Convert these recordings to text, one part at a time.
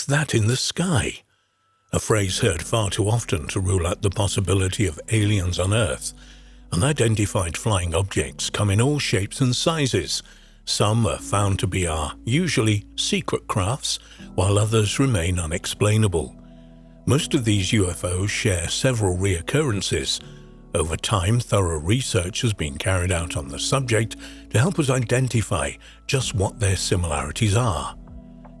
that in the sky?" A phrase heard far too often to rule out the possibility of aliens on Earth. Unidentified flying objects come in all shapes and sizes. Some are found to be our usually secret crafts, while others remain unexplainable. Most of these UFOs share several reoccurrences. Over time, thorough research has been carried out on the subject to help us identify just what their similarities are.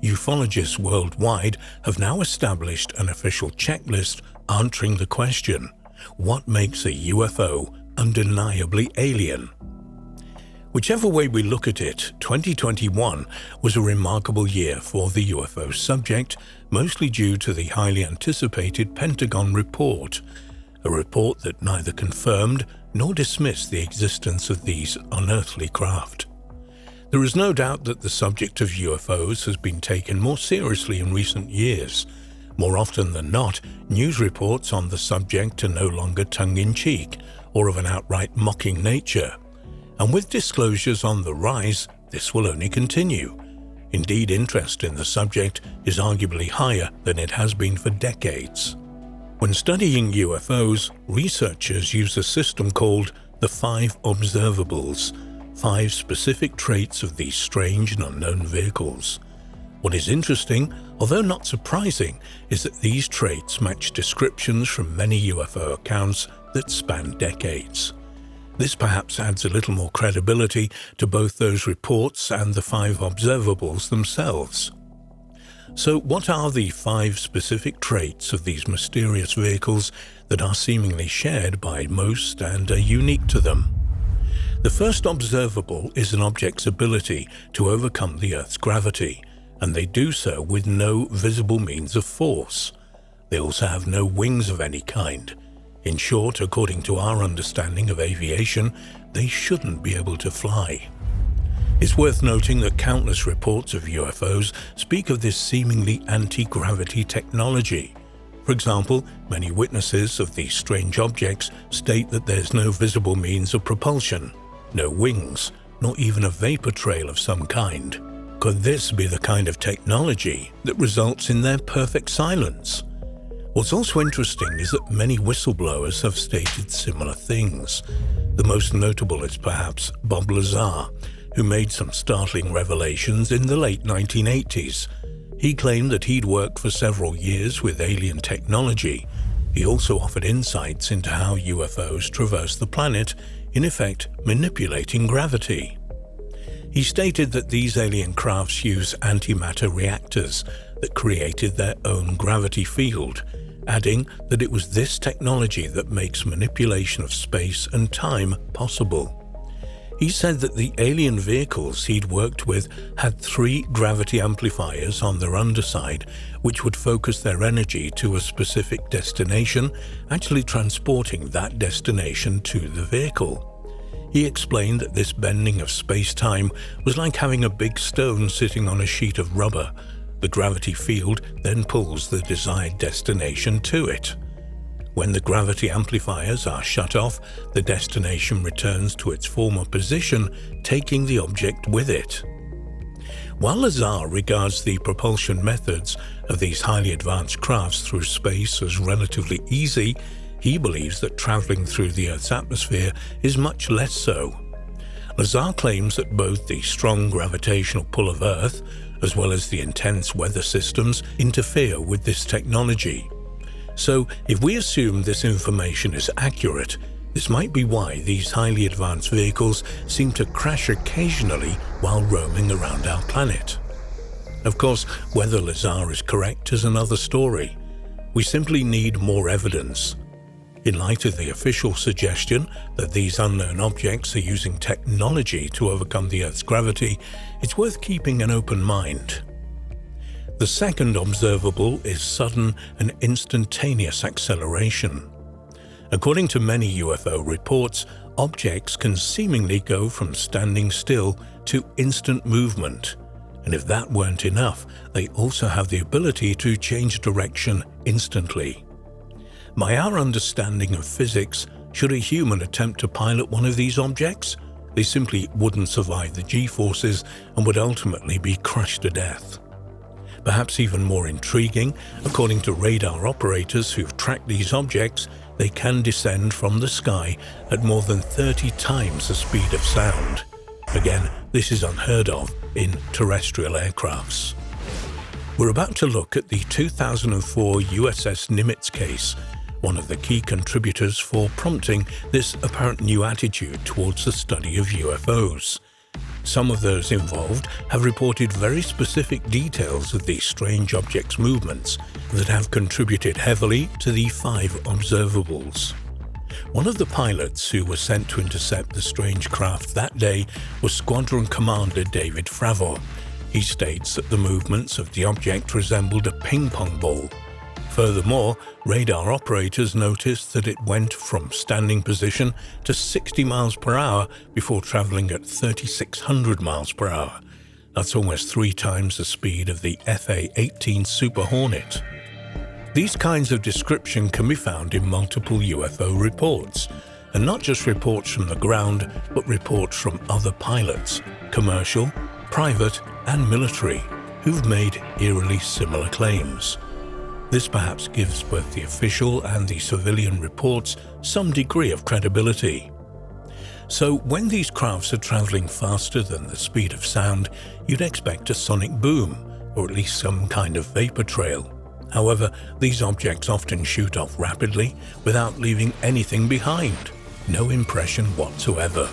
Ufologists worldwide have now established an official checklist answering the question, what makes a UFO undeniably alien? Whichever way we look at it, 2021 was a remarkable year for the UFO subject, mostly due to the highly anticipated Pentagon report, a report that neither confirmed nor dismissed the existence of these unearthly craft. There is no doubt that the subject of UFOs has been taken more seriously in recent years. More often than not, news reports on the subject are no longer tongue-in-cheek or of an outright mocking nature. And with disclosures on the rise, this will only continue. Indeed, interest in the subject is arguably higher than it has been for decades. When studying UFOs, researchers use a system called the 5 observables, 5 specific traits of these strange and unknown vehicles. What is interesting, although not surprising, is that these traits match descriptions from many UFO accounts that span decades. This perhaps adds a little more credibility to both those reports and the 5 observables themselves. So what are the 5 specific traits of these mysterious vehicles that are seemingly shared by most and are unique to them? The first observable is an object's ability to overcome the Earth's gravity, and they do so with no visible means of force. They also have no wings of any kind. In short, according to our understanding of aviation, they shouldn't be able to fly. It's worth noting that countless reports of UFOs speak of this seemingly anti-gravity technology. For example, many witnesses of these strange objects state that there's no visible means of propulsion, no wings, nor even a vapor trail of some kind. Could this be the kind of technology that results in their perfect silence? What's also interesting is that many whistleblowers have stated similar things. The most notable is perhaps Bob Lazar, who made some startling revelations in the late 1980s. He claimed that he'd worked for several years with alien technology. He also offered insights into how UFOs traverse the planet, in effect manipulating gravity. He stated that these alien crafts use antimatter reactors that created their own gravity field, adding that it was this technology that makes manipulation of space and time possible. He said that the alien vehicles he'd worked with had 3 gravity amplifiers on their underside, which would focus their energy to a specific destination, actually transporting that destination to the vehicle. He explained that this bending of space-time was like having a big stone sitting on a sheet of rubber. The gravity field then pulls the desired destination to it. When the gravity amplifiers are shut off, the destination returns to its former position, taking the object with it. While Lazar regards the propulsion methods of these highly advanced crafts through space as relatively easy, he believes that traveling through the Earth's atmosphere is much less so. Lazar claims that both the strong gravitational pull of Earth, as well as the intense weather systems, interfere with this technology. So, if we assume this information is accurate, this might be why these highly advanced vehicles seem to crash occasionally while roaming around our planet. Of course, whether Lazar is correct is another story. We simply need more evidence. In light of the official suggestion that these unknown objects are using technology to overcome the Earth's gravity, it's worth keeping an open mind. The second observable is sudden and instantaneous acceleration. According to many UFO reports, objects can seemingly go from standing still to instant movement. And if that weren't enough, they also have the ability to change direction instantly. By our understanding of physics, should a human attempt to pilot one of these objects, they simply wouldn't survive the G-forces and would ultimately be crushed to death. Perhaps even more intriguing, according to radar operators who've tracked these objects, they can descend from the sky at more than 30 times the speed of sound. Again, this is unheard of in terrestrial aircrafts. We're about to look at the 2004 USS Nimitz case, one of the key contributors for prompting this apparent new attitude towards the study of UFOs. Some of those involved have reported very specific details of these strange objects' movements that have contributed heavily to the 5 observables. One of the pilots who was sent to intercept the strange craft that day was Squadron Commander David Fravor. He states that the movements of the object resembled a ping-pong ball. Furthermore, radar operators noticed that it went from standing position to 60 miles per hour before traveling at 3,600 miles per hour. That's almost 3 times the speed of the FA-18 Super Hornet. These kinds of description can be found in multiple UFO reports, and not just reports from the ground, but reports from other pilots, commercial, private, and military, who've made eerily similar claims. This perhaps gives both the official and the civilian reports some degree of credibility. So when these crafts are traveling faster than the speed of sound, you'd expect a sonic boom, or at least some kind of vapor trail. However, these objects often shoot off rapidly without leaving anything behind. No impression whatsoever.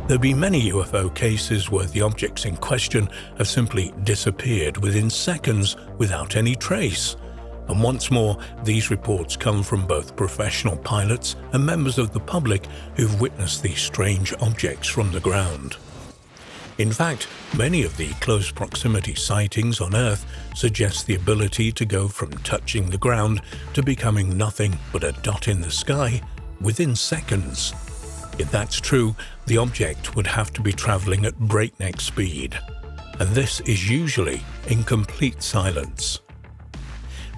There have been many UFO cases where the objects in question have simply disappeared within seconds without any trace. And once more, these reports come from both professional pilots and members of the public who've witnessed these strange objects from the ground. In fact, many of the close proximity sightings on Earth suggest the ability to go from touching the ground to becoming nothing but a dot in the sky within seconds. If that's true, the object would have to be traveling at breakneck speed, and this is usually in complete silence.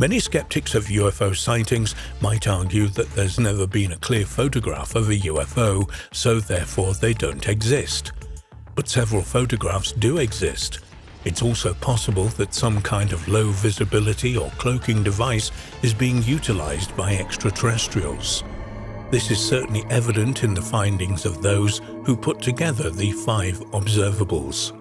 Many skeptics of UFO sightings might argue that there's never been a clear photograph of a UFO, so therefore they don't exist. But several photographs do exist. It's also possible that some kind of low visibility or cloaking device is being utilized by extraterrestrials. This is certainly evident in the findings of those who put together the 5 observables.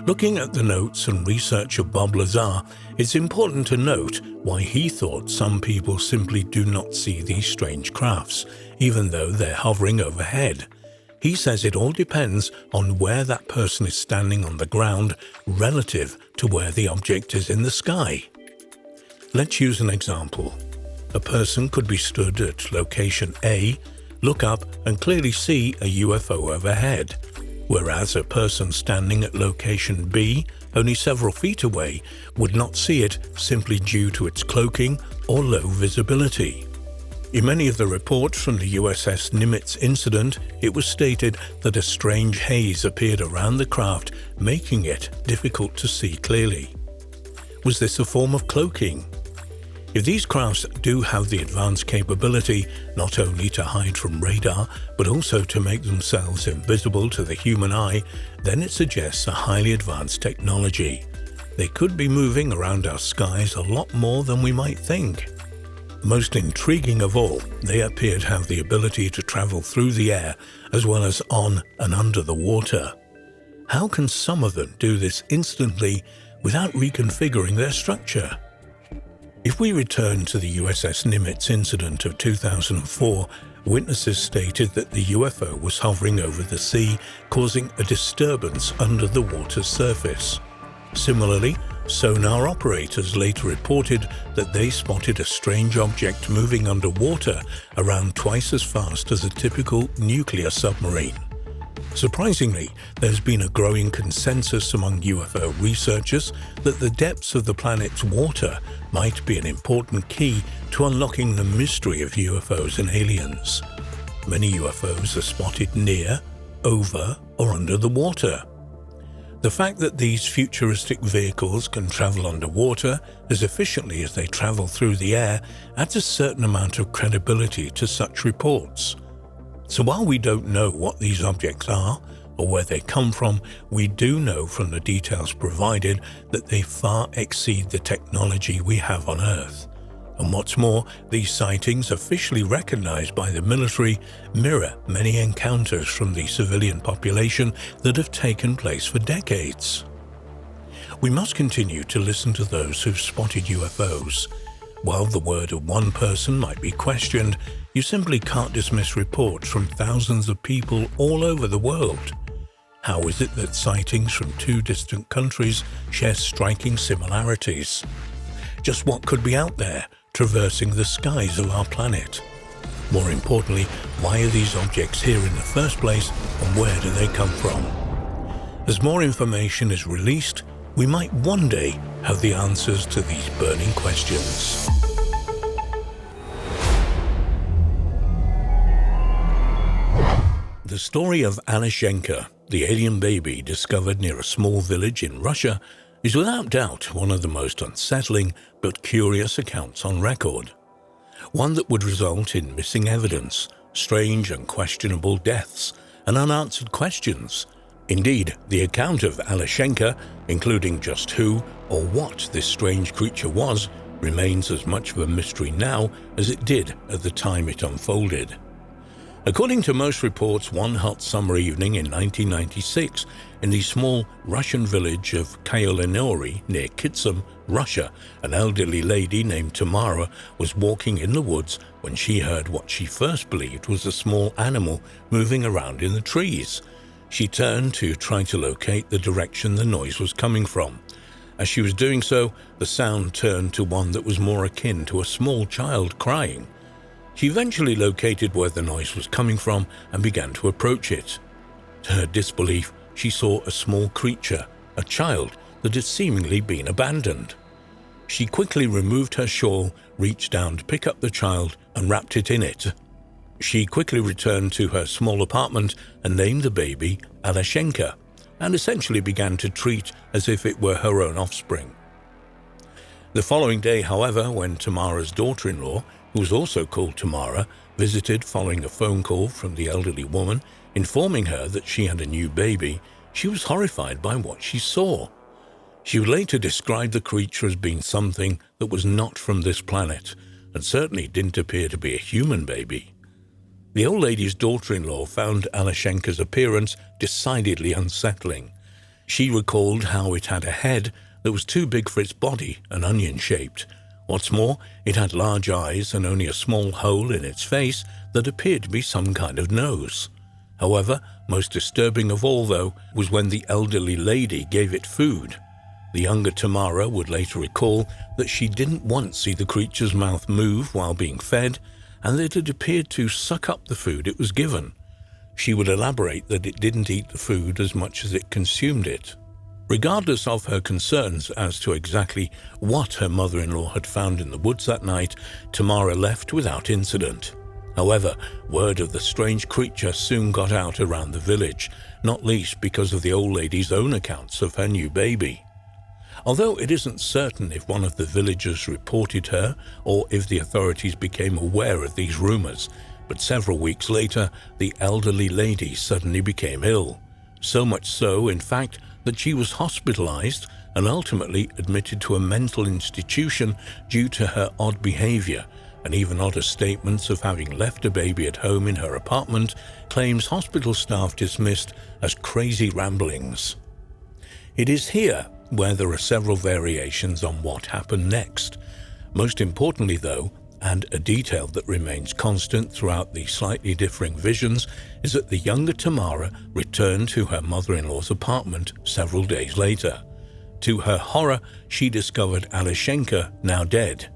Looking at the notes and research of Bob Lazar, it's important to note why he thought some people simply do not see these strange crafts, even though they're hovering overhead. He says it all depends on where that person is standing on the ground relative to where the object is in the sky. Let's use an example. A person could be stood at location A, look up and clearly see a UFO overhead, whereas a person standing at location B, only several feet away, would not see it simply due to its cloaking or low visibility. In many of the reports from the USS Nimitz incident, it was stated that a strange haze appeared around the craft, making it difficult to see clearly. Was this a form of cloaking? If these crafts do have the advanced capability not only to hide from radar, but also to make themselves invisible to the human eye, then it suggests a highly advanced technology. They could be moving around our skies a lot more than we might think. Most intriguing of all, they appear to have the ability to travel through the air as well as on and under the water. How can some of them do this instantly without reconfiguring their structure? If we return to the USS Nimitz incident of 2004, witnesses stated that the UFO was hovering over the sea, causing a disturbance under the water's surface. Similarly, sonar operators later reported that they spotted a strange object moving underwater around twice as fast as a typical nuclear submarine. Surprisingly, there's been a growing consensus among UFO researchers that the depths of the planet's water might be an important key to unlocking the mystery of UFOs and aliens. Many UFOs are spotted near, over, or under the water. The fact that these futuristic vehicles can travel underwater as efficiently as they travel through the air adds a certain amount of credibility to such reports. So while we don't know what these objects are, or where they come from, we do know from the details provided that they far exceed the technology we have on Earth. And what's more, these sightings, officially recognized by the military, mirror many encounters from the civilian population that have taken place for decades. We must continue to listen to those who've spotted UFOs. While the word of one person might be questioned, you simply can't dismiss reports from thousands of people all over the world. How is it that sightings from two distant countries share striking similarities? Just what could be out there, traversing the skies of our planet? More importantly, why are these objects here in the first place, and where do they come from? As more information is released, we might one day have the answers to these burning questions. The story of Alashenka, the alien baby discovered near a small village in Russia, is without doubt one of the most unsettling but curious accounts on record. One that would result in missing evidence, strange and questionable deaths, and unanswered questions. Indeed, the account of Alashenka, including just who or what this strange creature was, remains as much of a mystery now as it did at the time it unfolded. According to most reports, one hot summer evening in 1996, in the small Russian village of Kyolenori near Kitsum, Russia, an elderly lady named Tamara was walking in the woods when she heard what she first believed was a small animal moving around in the trees. She turned to try to locate the direction the noise was coming from. As she was doing so, the sound turned to one that was more akin to a small child crying. She eventually located where the noise was coming from and began to approach it. To her disbelief, she saw a small creature, a child that had seemingly been abandoned. She quickly removed her shawl, reached down to pick up the child, and wrapped it in it. She quickly returned to her small apartment and named the baby Alashenka, and essentially began to treat as if it were her own offspring. The following day, however, when Tamara's daughter-in-law, who was also called Tamara, visited following a phone call from the elderly woman informing her that she had a new baby, she was horrified by what she saw. She would later describe the creature as being something that was not from this planet, and certainly didn't appear to be a human baby. The old lady's daughter-in-law found Alashenka's appearance decidedly unsettling. She recalled how it had a head that was too big for its body and onion-shaped. What's more, it had large eyes and only a small hole in its face that appeared to be some kind of nose. However, most disturbing of all, though, was when the elderly lady gave it food. The younger Tamara would later recall that she didn't once see the creature's mouth move while being fed, and that it appeared to suck up the food it was given. She would elaborate that it didn't eat the food as much as it consumed it. Regardless of her concerns as to exactly what her mother-in-law had found in the woods that night, Tamara left without incident. However, word of the strange creature soon got out around the village, not least because of the old lady's own accounts of her new baby. Although it isn't certain if one of the villagers reported her or if the authorities became aware of these rumors, but several weeks later, the elderly lady suddenly became ill. So much so, in fact, that she was hospitalized and ultimately admitted to a mental institution due to her odd behavior, and even odder statements of having left a baby at home in her apartment, claims hospital staff dismissed as crazy ramblings. It is here where there are several variations on what happened next. Most importantly, though, and a detail that remains constant throughout the slightly differing visions, is that the younger Tamara returned to her mother-in-law's apartment several days later. To her horror, she discovered Alashenka now dead.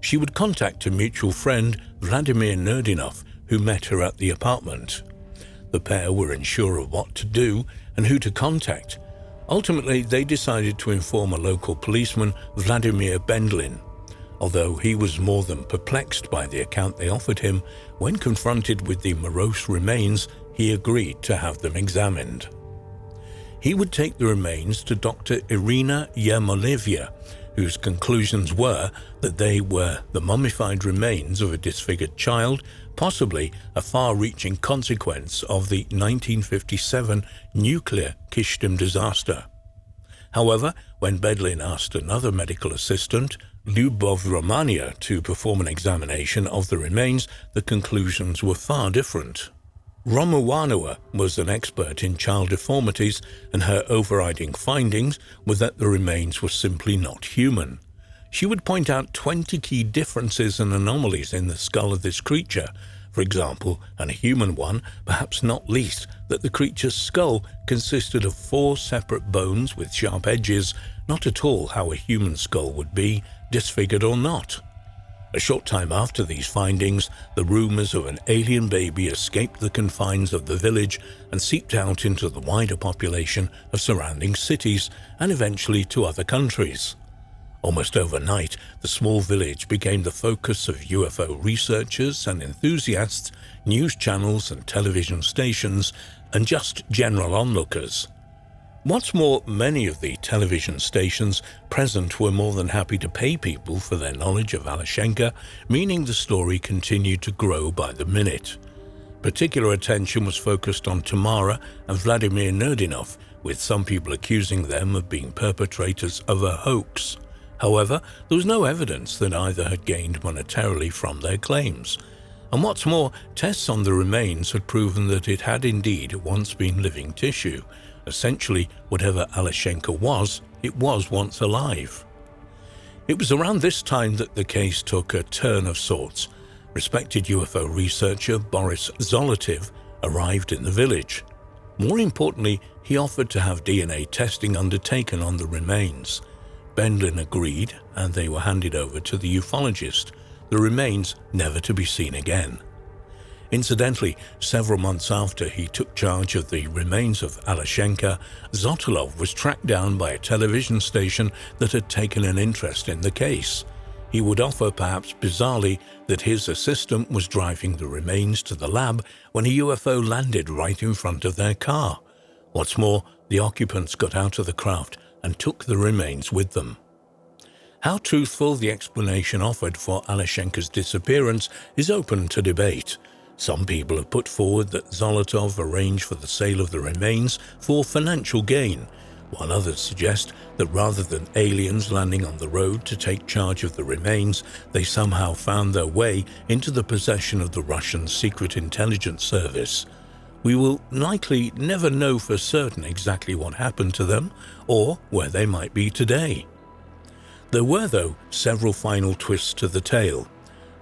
She would contact a mutual friend, Vladimir Nerdinov, who met her at the apartment. The pair were unsure of what to do and who to contact. Ultimately, they decided to inform a local policeman, Vladimir Bendlin. Although he was more than perplexed by the account they offered him, when confronted with the morose remains, he agreed to have them examined. He would take the remains to Dr. Irina Yermolevya, whose conclusions were that they were the mummified remains of a disfigured child, possibly a far-reaching consequence of the 1957 nuclear Kishtim disaster. However, when Bedlin asked another medical assistant, Lyubov Romania, to perform an examination of the remains, the conclusions were far different. Romuanova was an expert in child deformities, and her overriding findings were that the remains were simply not human. She would point out 20 key differences and anomalies in the skull of this creature, for example, and a human one, perhaps not least, that the creature's skull consisted of 4 separate bones with sharp edges, not at all how a human skull would be, disfigured or not. A short time after these findings, the rumors of an alien baby escaped the confines of the village and seeped out into the wider population of surrounding cities and eventually to other countries. Almost overnight, the small village became the focus of UFO researchers and enthusiasts, news channels and television stations, and just general onlookers. What's more, many of the television stations present were more than happy to pay people for their knowledge of Alashenka, meaning the story continued to grow by the minute. Particular attention was focused on Tamara and Vladimir Nerdinov, with some people accusing them of being perpetrators of a hoax. However, there was no evidence that either had gained monetarily from their claims. And what's more, tests on the remains had proven that it had indeed once been living tissue. Essentially, whatever Alashenka was, it was once alive. It was around this time that the case took a turn of sorts. Respected UFO researcher Boris Zolotiv arrived in the village. More importantly, he offered to have DNA testing undertaken on the remains. Bedlin agreed, and they were handed over to the ufologist, the remains never to be seen again. Incidentally, several months after he took charge of the remains of Alashenka, Zotolov was tracked down by a television station that had taken an interest in the case. He would offer, perhaps bizarrely, that his assistant was driving the remains to the lab when a UFO landed right in front of their car. What's more, the occupants got out of the craft and took the remains with them. How truthful the explanation offered for Alashenka's disappearance is open to debate. Some people have put forward that Zolotov arranged for the sale of the remains for financial gain, while others suggest that rather than aliens landing on the road to take charge of the remains, they somehow found their way into the possession of the Russian Secret Intelligence Service. We will likely never know for certain exactly what happened to them or where they might be today. There were, though, several final twists to the tale.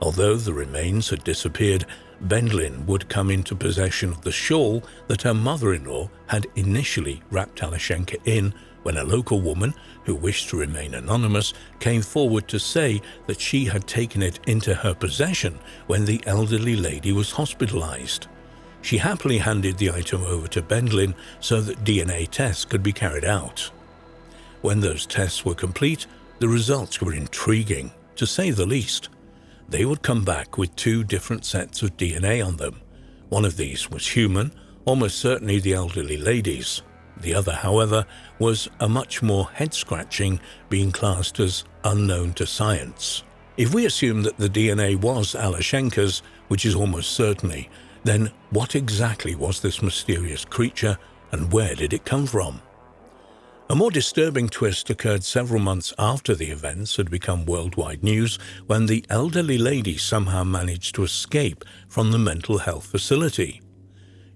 Although the remains had disappeared, Bedlin would come into possession of the shawl that her mother-in-law had initially wrapped Alashenka in when a local woman, who wished to remain anonymous, came forward to say that she had taken it into her possession when the elderly lady was hospitalized. She happily handed the item over to Bedlin so that DNA tests could be carried out. When those tests were complete, the results were intriguing, to say the least. They would come back with 2 different sets of DNA on them. One of these was human, almost certainly the elderly lady's. The other, however, was a much more head-scratching, being classed as unknown to science. If we assume that the DNA was Alashenka's, which is almost certainly, then what exactly was this mysterious creature and where did it come from? A more disturbing twist occurred several months after the events had become worldwide news when the elderly lady somehow managed to escape from the mental health facility.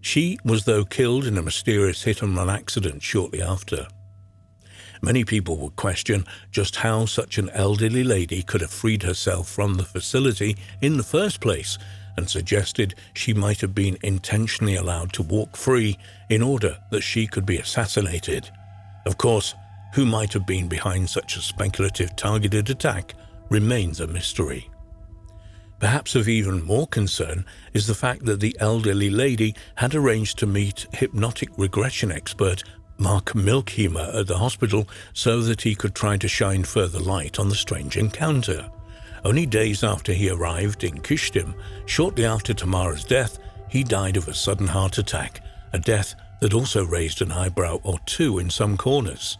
She was, though, killed in a mysterious hit-and-run accident shortly after. Many people would question just how such an elderly lady could have freed herself from the facility in the first place, and suggested she might have been intentionally allowed to walk free in order that she could be assassinated. Of course, who might have been behind such a speculative targeted attack remains a mystery. Perhaps of even more concern is the fact that the elderly lady had arranged to meet hypnotic regression expert Mark Milkheimer at the hospital so that he could try to shine further light on the strange encounter. Only days after he arrived in Kishtim, shortly after Tamara's death, he died of a sudden heart attack, a death that also raised an eyebrow or two in some corners.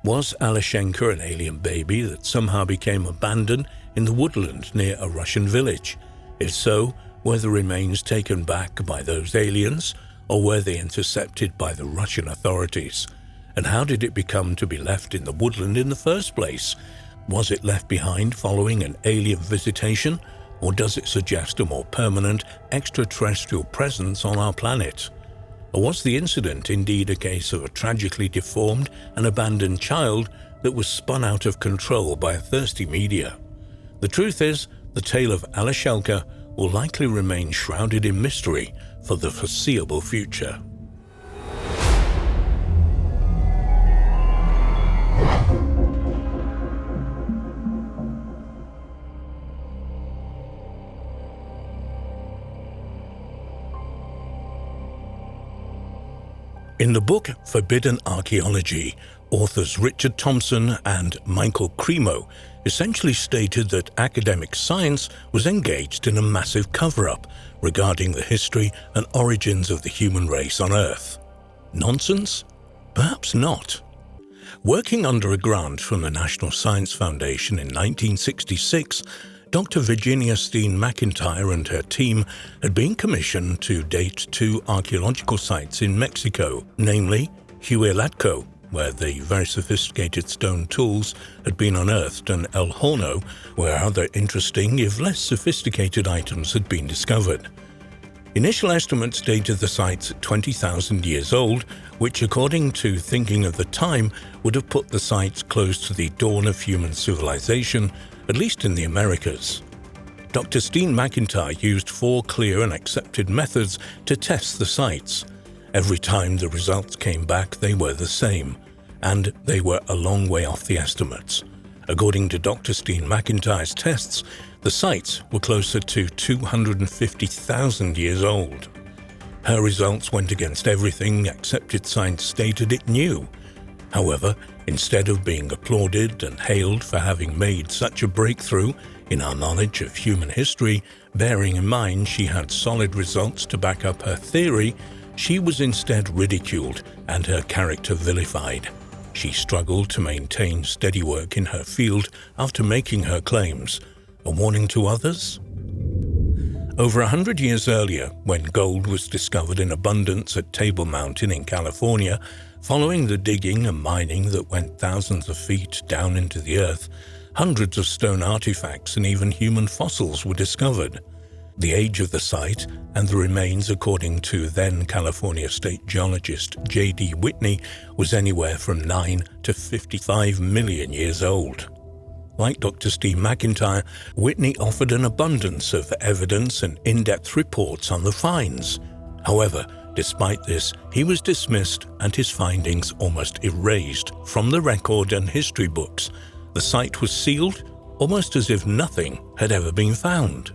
Was Alashenka an alien baby that somehow became abandoned in the woodland near a Russian village? If so, were the remains taken back by those aliens, or were they intercepted by the Russian authorities? And how did it become to be left in the woodland in the first place? Was it left behind following an alien visitation, or does it suggest a more permanent extraterrestrial presence on our planet? Or was the incident indeed a case of a tragically deformed and abandoned child that was spun out of control by a thirsty media? The truth is, the tale of Alashenka will likely remain shrouded in mystery for the foreseeable future. In the book Forbidden Archaeology, authors Richard Thompson and Michael Cremo essentially stated that academic science was engaged in a massive cover-up regarding the history and origins of the human race on Earth. Nonsense? Perhaps not. Working under a grant from the National Science Foundation in 1966, Dr. Virginia Steen McIntyre and her team had been commissioned to date 2 archaeological sites in Mexico, namely Huehuetlacco, where the very sophisticated stone tools had been unearthed, and El Horno, where other interesting, if less sophisticated items had been discovered. Initial estimates dated the sites at 20,000 years old, which, according to thinking of the time, would have put the sites close to the dawn of human civilization, at least in the Americas. Dr. Steen McIntyre used 4 clear and accepted methods to test the sites. Every time the results came back, they were the same, and they were a long way off the estimates. According to Dr. Steen McIntyre's tests, the sites were closer to 250,000 years old. Her results went against everything accepted science stated it knew. However, instead of being applauded and hailed for having made such a breakthrough in our knowledge of human history, bearing in mind she had solid results to back up her theory, she was instead ridiculed and her character vilified. She struggled to maintain steady work in her field after making her claims. A warning to others? Over 100 years earlier, when gold was discovered in abundance at Table Mountain in California, following the digging and mining that went thousands of feet down into the earth, hundreds of stone artifacts and even human fossils were discovered. The age of the site and the remains, according to then California State Geologist J.D. Whitney, was anywhere from 9 to 55 million years old. Like Dr. Steen McIntyre, Whitney offered an abundance of evidence and in-depth reports on the finds. However, despite this, he was dismissed and his findings almost erased from the record and history books. The site was sealed, almost as if nothing had ever been found.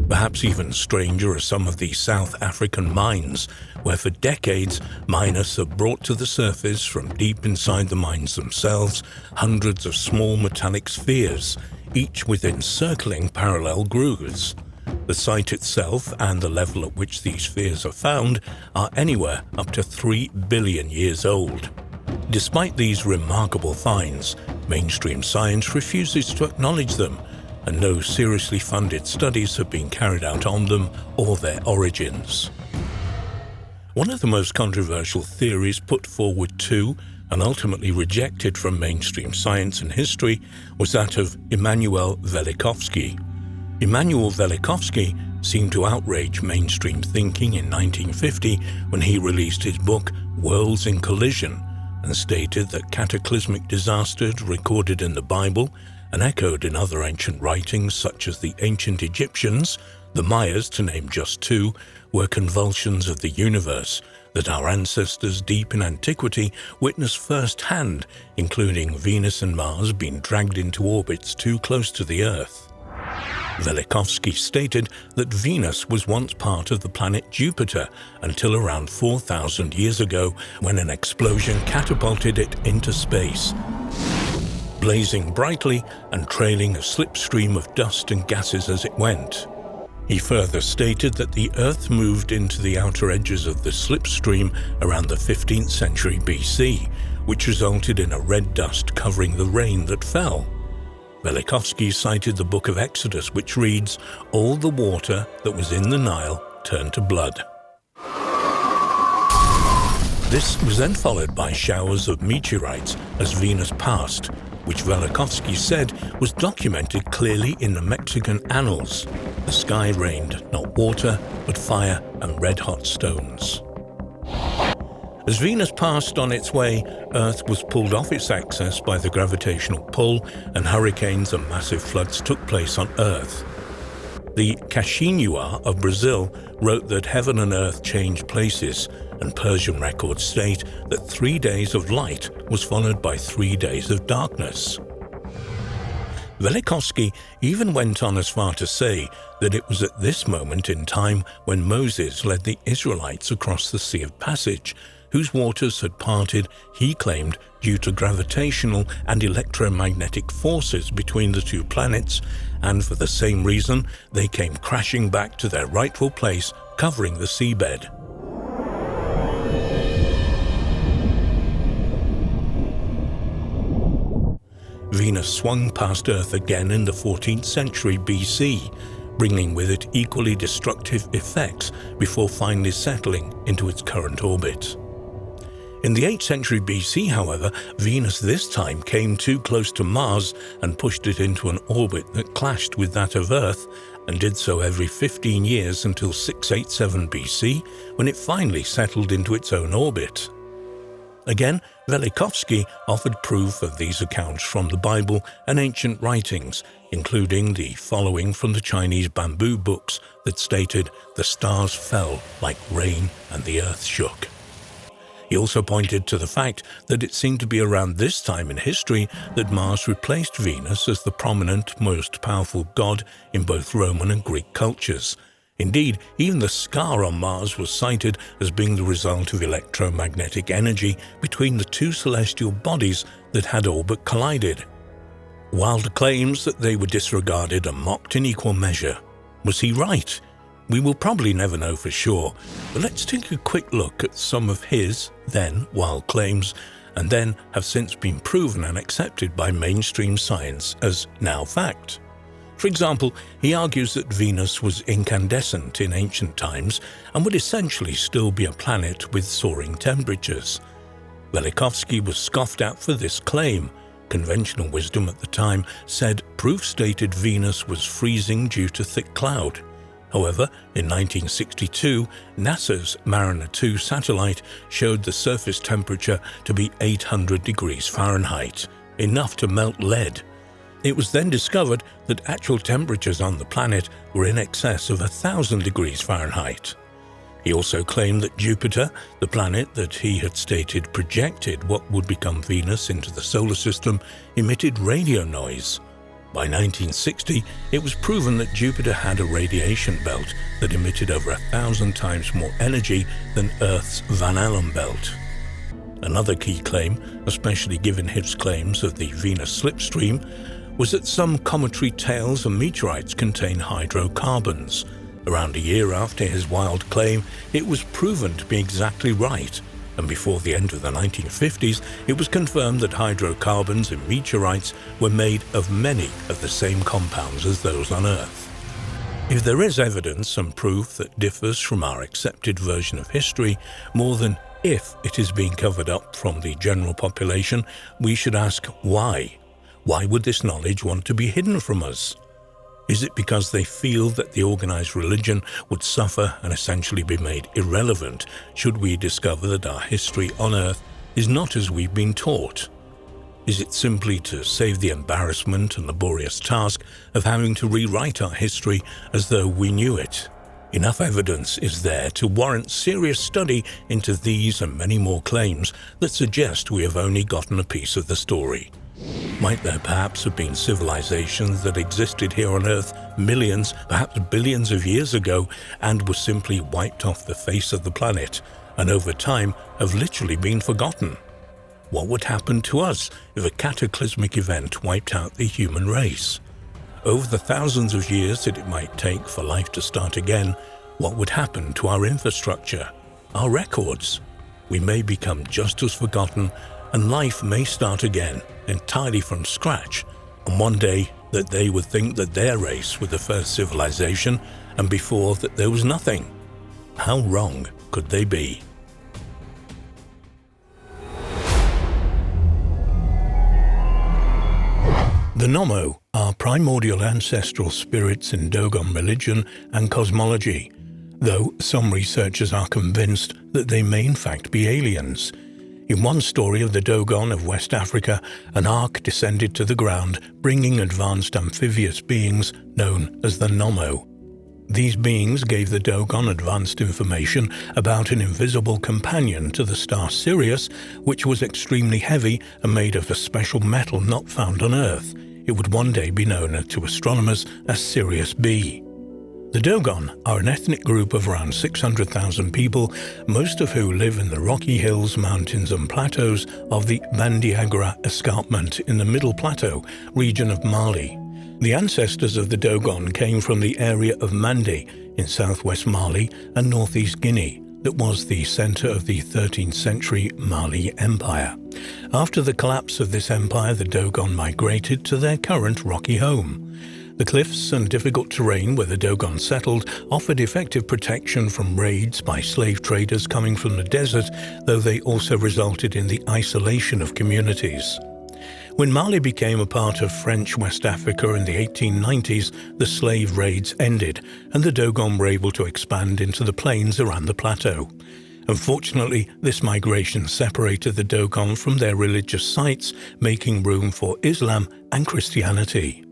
Perhaps even stranger are some of the South African mines, where for decades miners have brought to the surface from deep inside the mines themselves hundreds of small metallic spheres, each with encircling parallel grooves. The site itself and the level at which these spheres are found are anywhere up to 3 billion years old. Despite these remarkable finds, mainstream science refuses to acknowledge them, and no seriously funded studies have been carried out on them or their origins. One of the most controversial theories put forward to and ultimately rejected from mainstream science and history was that of Immanuel Velikovsky. Immanuel Velikovsky seemed to outrage mainstream thinking in 1950 when he released his book Worlds in Collision and stated that cataclysmic disasters recorded in the Bible and echoed in other ancient writings such as the ancient Egyptians, the Mayas to name just 2, were convulsions of the universe that our ancestors deep in antiquity witnessed firsthand, including Venus and Mars being dragged into orbits too close to the Earth. Velikovsky stated that Venus was once part of the planet Jupiter until around 4,000 years ago when an explosion catapulted it into space, blazing brightly and trailing a slipstream of dust and gases as it went. He further stated that the Earth moved into the outer edges of the slipstream around the 15th century BC, which resulted in a red dust covering the rain that fell. Velikovsky cited the Book of Exodus, which reads, "All the water that was in the Nile turned to blood." This was then followed by showers of meteorites as Venus passed, which Velikovsky said was documented clearly in the Mexican annals. The sky rained not water, but fire and red-hot stones. As Venus passed on its way, Earth was pulled off its axis by the gravitational pull, and hurricanes and massive floods took place on Earth. The Caxinhua of Brazil wrote that heaven and earth changed places, and Persian records state that 3 days of light was followed by 3 days of darkness. Velikovsky even went on as far to say that it was at this moment in time when Moses led the Israelites across the Sea of Passage, whose waters had parted, he claimed, due to gravitational and electromagnetic forces between the two planets, and for the same reason they came crashing back to their rightful place, covering the seabed. Venus swung past Earth again in the 14th century BC, bringing with it equally destructive effects before finally settling into its current orbit. In the 8th century BC, however, Venus this time came too close to Mars and pushed it into an orbit that clashed with that of Earth, and did so every 15 years until 687 BC, when it finally settled into its own orbit. Again, Velikovsky offered proof of these accounts from the Bible and ancient writings, including the following from the Chinese bamboo books that stated, "The stars fell like rain and the earth shook." He also pointed to the fact that it seemed to be around this time in history that Mars replaced Venus as the prominent, most powerful god in both Roman and Greek cultures. Indeed, even the scar on Mars was cited as being the result of electromagnetic energy between the two celestial bodies that had all but collided. Wild claims that they were disregarded and mocked in equal measure. Was he right? We will probably never know for sure, but let's take a quick look at some of his, then, wild claims, and then have since been proven and accepted by mainstream science as now fact. For example, he argues that Venus was incandescent in ancient times and would essentially still be a planet with soaring temperatures. Velikovsky was scoffed at for this claim. Conventional wisdom at the time said proof stated Venus was freezing due to thick cloud. However, in 1962, NASA's Mariner 2 satellite showed the surface temperature to be 800 degrees Fahrenheit, enough to melt lead. It was then discovered that actual temperatures on the planet were in excess of 1,000 degrees Fahrenheit. He also claimed that Jupiter, the planet that he had stated projected what would become Venus into the solar system, emitted radio noise. By 1960, it was proven that Jupiter had a radiation belt that emitted over 1,000 times more energy than Earth's Van Allen belt. Another key claim, especially given his claims of the Venus slipstream, was that some cometary tails and meteorites contain hydrocarbons. Around a year after his wild claim, it was proven to be exactly right, and before the end of the 1950s, it was confirmed that hydrocarbons in meteorites were made of many of the same compounds as those on Earth. If there is evidence and proof that differs from our accepted version of history, more than if it is being covered up from the general population, we should ask why. Why would this knowledge want to be hidden from us? Is it because they feel that the organized religion would suffer and essentially be made irrelevant should we discover that our history on Earth is not as we've been taught? Is it simply to save the embarrassment and laborious task of having to rewrite our history as though we knew it? Enough evidence is there to warrant serious study into these and many more claims that suggest we have only gotten a piece of the story. Might there perhaps have been civilizations that existed here on Earth millions, perhaps billions of years ago and were simply wiped off the face of the planet and over time have literally been forgotten? What would happen to us if a cataclysmic event wiped out the human race? Over the thousands of years that it might take for life to start again, what would happen to our infrastructure, our records? We may become just as forgotten and life may start again, entirely from scratch, and one day that they would think that their race was the first civilization, and before that there was nothing. How wrong could they be? The Nomo are primordial ancestral spirits in Dogon religion and cosmology, though some researchers are convinced that they may in fact be aliens. In one story of the Dogon of West Africa, an ark descended to the ground, bringing advanced amphibious beings known as the Nomo. These beings gave the Dogon advanced information about an invisible companion to the star Sirius, which was extremely heavy and made of a special metal not found on Earth. It would one day be known to astronomers as Sirius B. The Dogon are an ethnic group of around 600,000 people, most of who live in the rocky hills, mountains and plateaus of the Bandiagara escarpment in the Middle Plateau region of Mali. The ancestors of the Dogon came from the area of Mandi in southwest Mali and northeast Guinea that was the center of the 13th century Mali Empire. After the collapse of this empire, the Dogon migrated to their current rocky home. The cliffs and difficult terrain where the Dogon settled offered effective protection from raids by slave traders coming from the desert, though they also resulted in the isolation of communities. When Mali became a part of French West Africa in the 1890s, the slave raids ended, and the Dogon were able to expand into the plains around the plateau. Unfortunately, this migration separated the Dogon from their religious sites, making room for Islam and Christianity.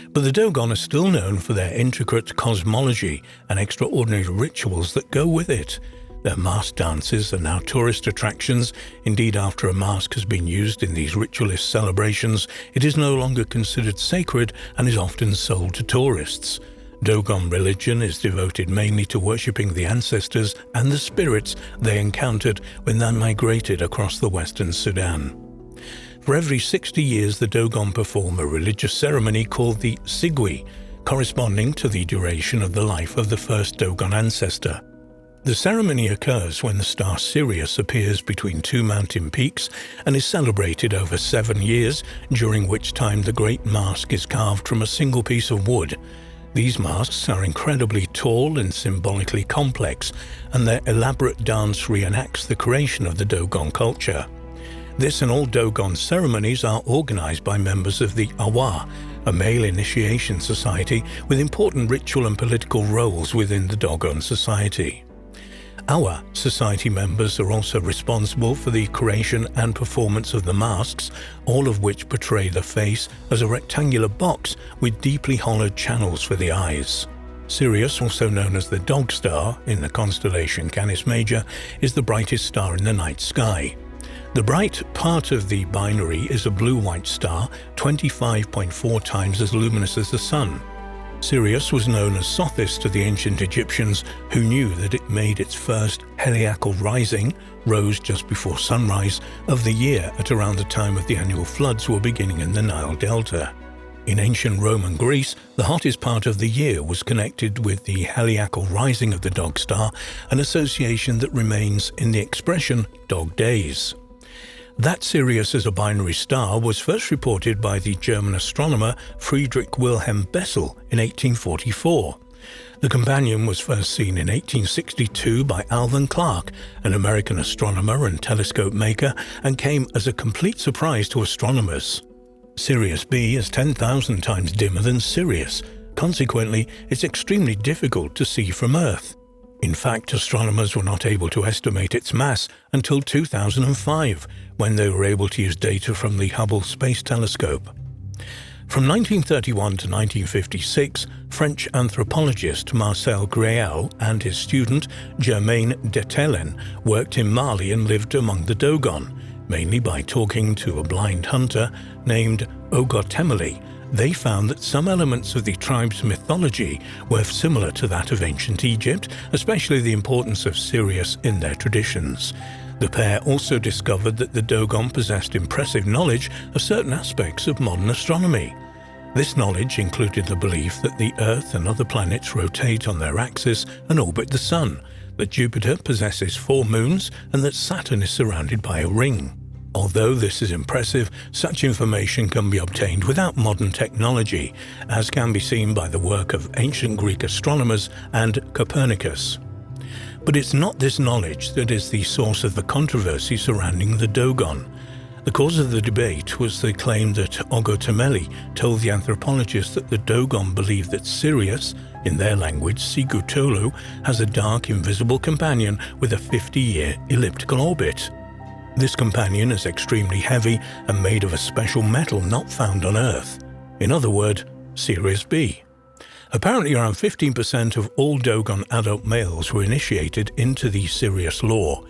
But the Dogon are still known for their intricate cosmology and extraordinary rituals that go with it. Their mask dances are now tourist attractions. Indeed, after a mask has been used in these ritualist celebrations, it is no longer considered sacred and is often sold to tourists. Dogon religion is devoted mainly to worshipping the ancestors and the spirits they encountered when they migrated across the western Sudan. For every 60 years, the Dogon perform a religious ceremony called the Sigui, corresponding to the duration of the life of the first Dogon ancestor. The ceremony occurs when the star Sirius appears between two mountain peaks and is celebrated over 7 years, during which time the great mask is carved from a single piece of wood. These masks are incredibly tall and symbolically complex, and their elaborate dance reenacts the creation of the Dogon culture. This and all Dogon ceremonies are organized by members of the Awa, a male initiation society with important ritual and political roles within the Dogon society. Awa society members are also responsible for the creation and performance of the masks, all of which portray the face as a rectangular box with deeply hollowed channels for the eyes. Sirius, also known as the Dog Star in the constellation Canis Major, is the brightest star in the night sky. The bright part of the binary is a blue-white star, 25.4 times as luminous as the Sun. Sirius was known as Sothis to the ancient Egyptians, who knew that it made its first heliacal rising, rose just before sunrise, of the year at around the time of the annual floods were beginning in the Nile Delta. In ancient Rome and Greece, the hottest part of the year was connected with the heliacal rising of the Dog Star, an association that remains in the expression Dog Days. That Sirius as a binary star was first reported by the German astronomer Friedrich Wilhelm Bessel in 1844. The companion was first seen in 1862 by Alvan Clark, an American astronomer and telescope maker, and came as a complete surprise to astronomers. Sirius B is 10,000 times dimmer than Sirius. Consequently, it's extremely difficult to see from Earth. In fact, astronomers were not able to estimate its mass until 2005, when they were able to use data from the Hubble Space Telescope. From 1931 to 1956, French anthropologist Marcel Gréal and his student Germaine Detelen worked in Mali and lived among the Dogon, mainly by talking to a blind hunter named Ogotemeli. They found that some elements of the tribe's mythology were similar to that of ancient Egypt, especially the importance of Sirius in their traditions. The pair also discovered that the Dogon possessed impressive knowledge of certain aspects of modern astronomy. This knowledge included the belief that the Earth and other planets rotate on their axis and orbit the Sun, that Jupiter possesses 4 moons, and that Saturn is surrounded by a ring. Although this is impressive, such information can be obtained without modern technology, as can be seen by the work of ancient Greek astronomers and Copernicus. But it's not this knowledge that is the source of the controversy surrounding the Dogon. The cause of the debate was the claim that Ogotomeli told the anthropologist that the Dogon believed that Sirius, in their language Sigutolo, has a dark, invisible companion with a 50-year elliptical orbit. This companion is extremely heavy and made of a special metal not found on Earth. In other words, Sirius B. Apparently around 15% of all Dogon adult males were initiated into the Sirius lore.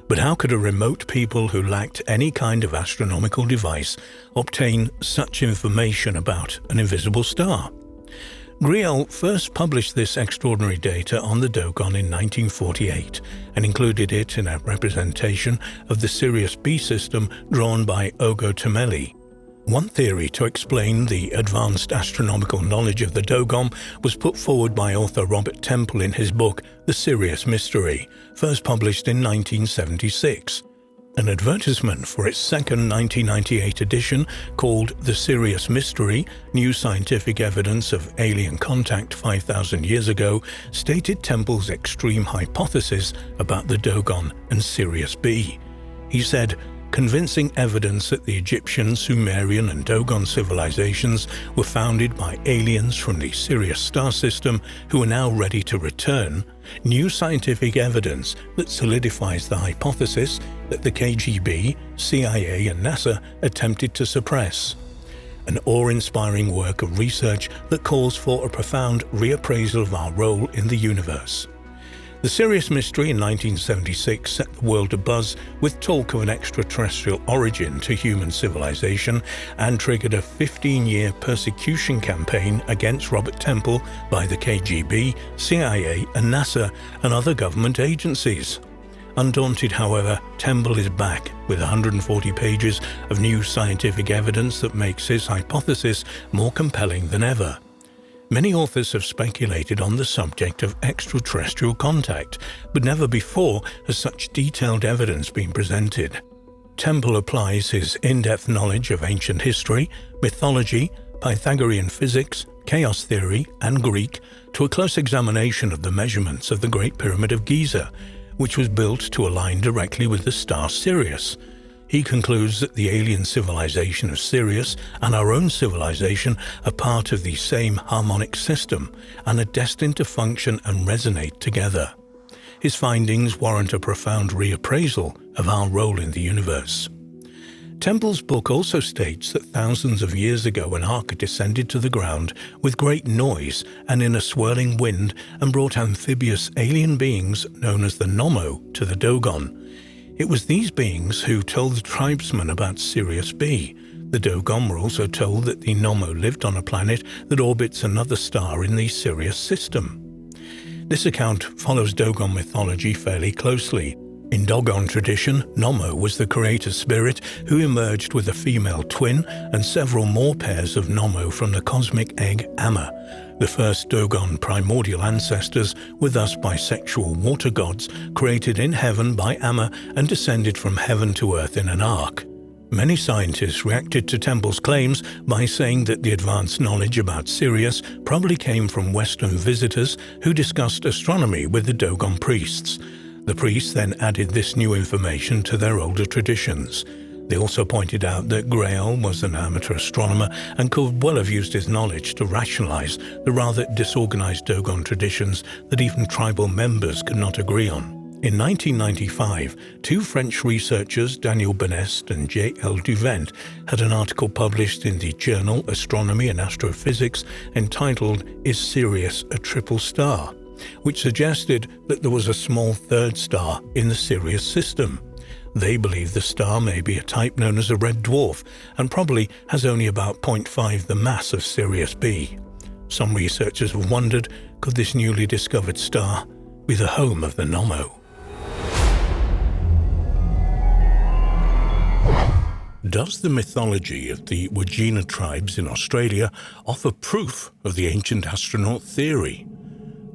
But how could a remote people who lacked any kind of astronomical device obtain such information about an invisible star? Griel first published this extraordinary data on the Dogon in 1948 and included it in a representation of the Sirius B system drawn by Ogotomeli. One theory to explain the advanced astronomical knowledge of the Dogon was put forward by author Robert Temple in his book The Sirius Mystery, first published in 1976. An advertisement for its second 1998 edition, called The Sirius Mystery, New Scientific Evidence of Alien Contact 5,000 Years Ago, stated Temple's extreme hypothesis about the Dogon and Sirius B. He said, "Convincing evidence that the Egyptian, Sumerian and Dogon civilizations were founded by aliens from the Sirius star system who are now ready to return. New scientific evidence that solidifies the hypothesis that the KGB, CIA and NASA attempted to suppress. An awe-inspiring work of research that calls for a profound reappraisal of our role in the universe." The Sirius Mystery in 1976 set the world abuzz with talk of an extraterrestrial origin to human civilization and triggered a 15-year persecution campaign against Robert Temple by the KGB, CIA and NASA and other government agencies. Undaunted, however, Temple is back with 140 pages of new scientific evidence that makes his hypothesis more compelling than ever. Many authors have speculated on the subject of extraterrestrial contact, but never before has such detailed evidence been presented. Temple applies his in-depth knowledge of ancient history, mythology, Pythagorean physics, chaos theory, and Greek to a close examination of the measurements of the Great Pyramid of Giza, which was built to align directly with the star Sirius. He concludes that the alien civilization of Sirius and our own civilization are part of the same harmonic system and are destined to function and resonate together. His findings warrant a profound reappraisal of our role in the universe. Temple's book also states that thousands of years ago an ark descended to the ground with great noise and in a swirling wind and brought amphibious alien beings known as the Nomo to the Dogon. It was these beings who told the tribesmen about Sirius B. The Dogon were also told that the Nomo lived on a planet that orbits another star in the Sirius system. This account follows Dogon mythology fairly closely. In Dogon tradition, Nomo was the creator spirit who emerged with a female twin and several more pairs of Nomo from the cosmic egg Amma. The first Dogon primordial ancestors were thus bisexual water gods created in heaven by Amma and descended from heaven to earth in an ark. Many scientists reacted to Temple's claims by saying that the advanced knowledge about Sirius probably came from Western visitors who discussed astronomy with the Dogon priests. The priests then added this new information to their older traditions. They also pointed out that Grail was an amateur astronomer and could well have used his knowledge to rationalize the rather disorganized Dogon traditions that even tribal members could not agree on. In 1995, two French researchers, Daniel Benest and J.L. Duvent, had an article published in the journal Astronomy and Astrophysics entitled "Is Sirius a Triple Star?", which suggested that there was a small third star in the Sirius system. They believe the star may be a type known as a red dwarf and probably has only about 0.5 the mass of Sirius B. Some researchers have wondered, could this newly discovered star be the home of the Nomo? Does the mythology of the Wajina tribes in Australia offer proof of the ancient astronaut theory?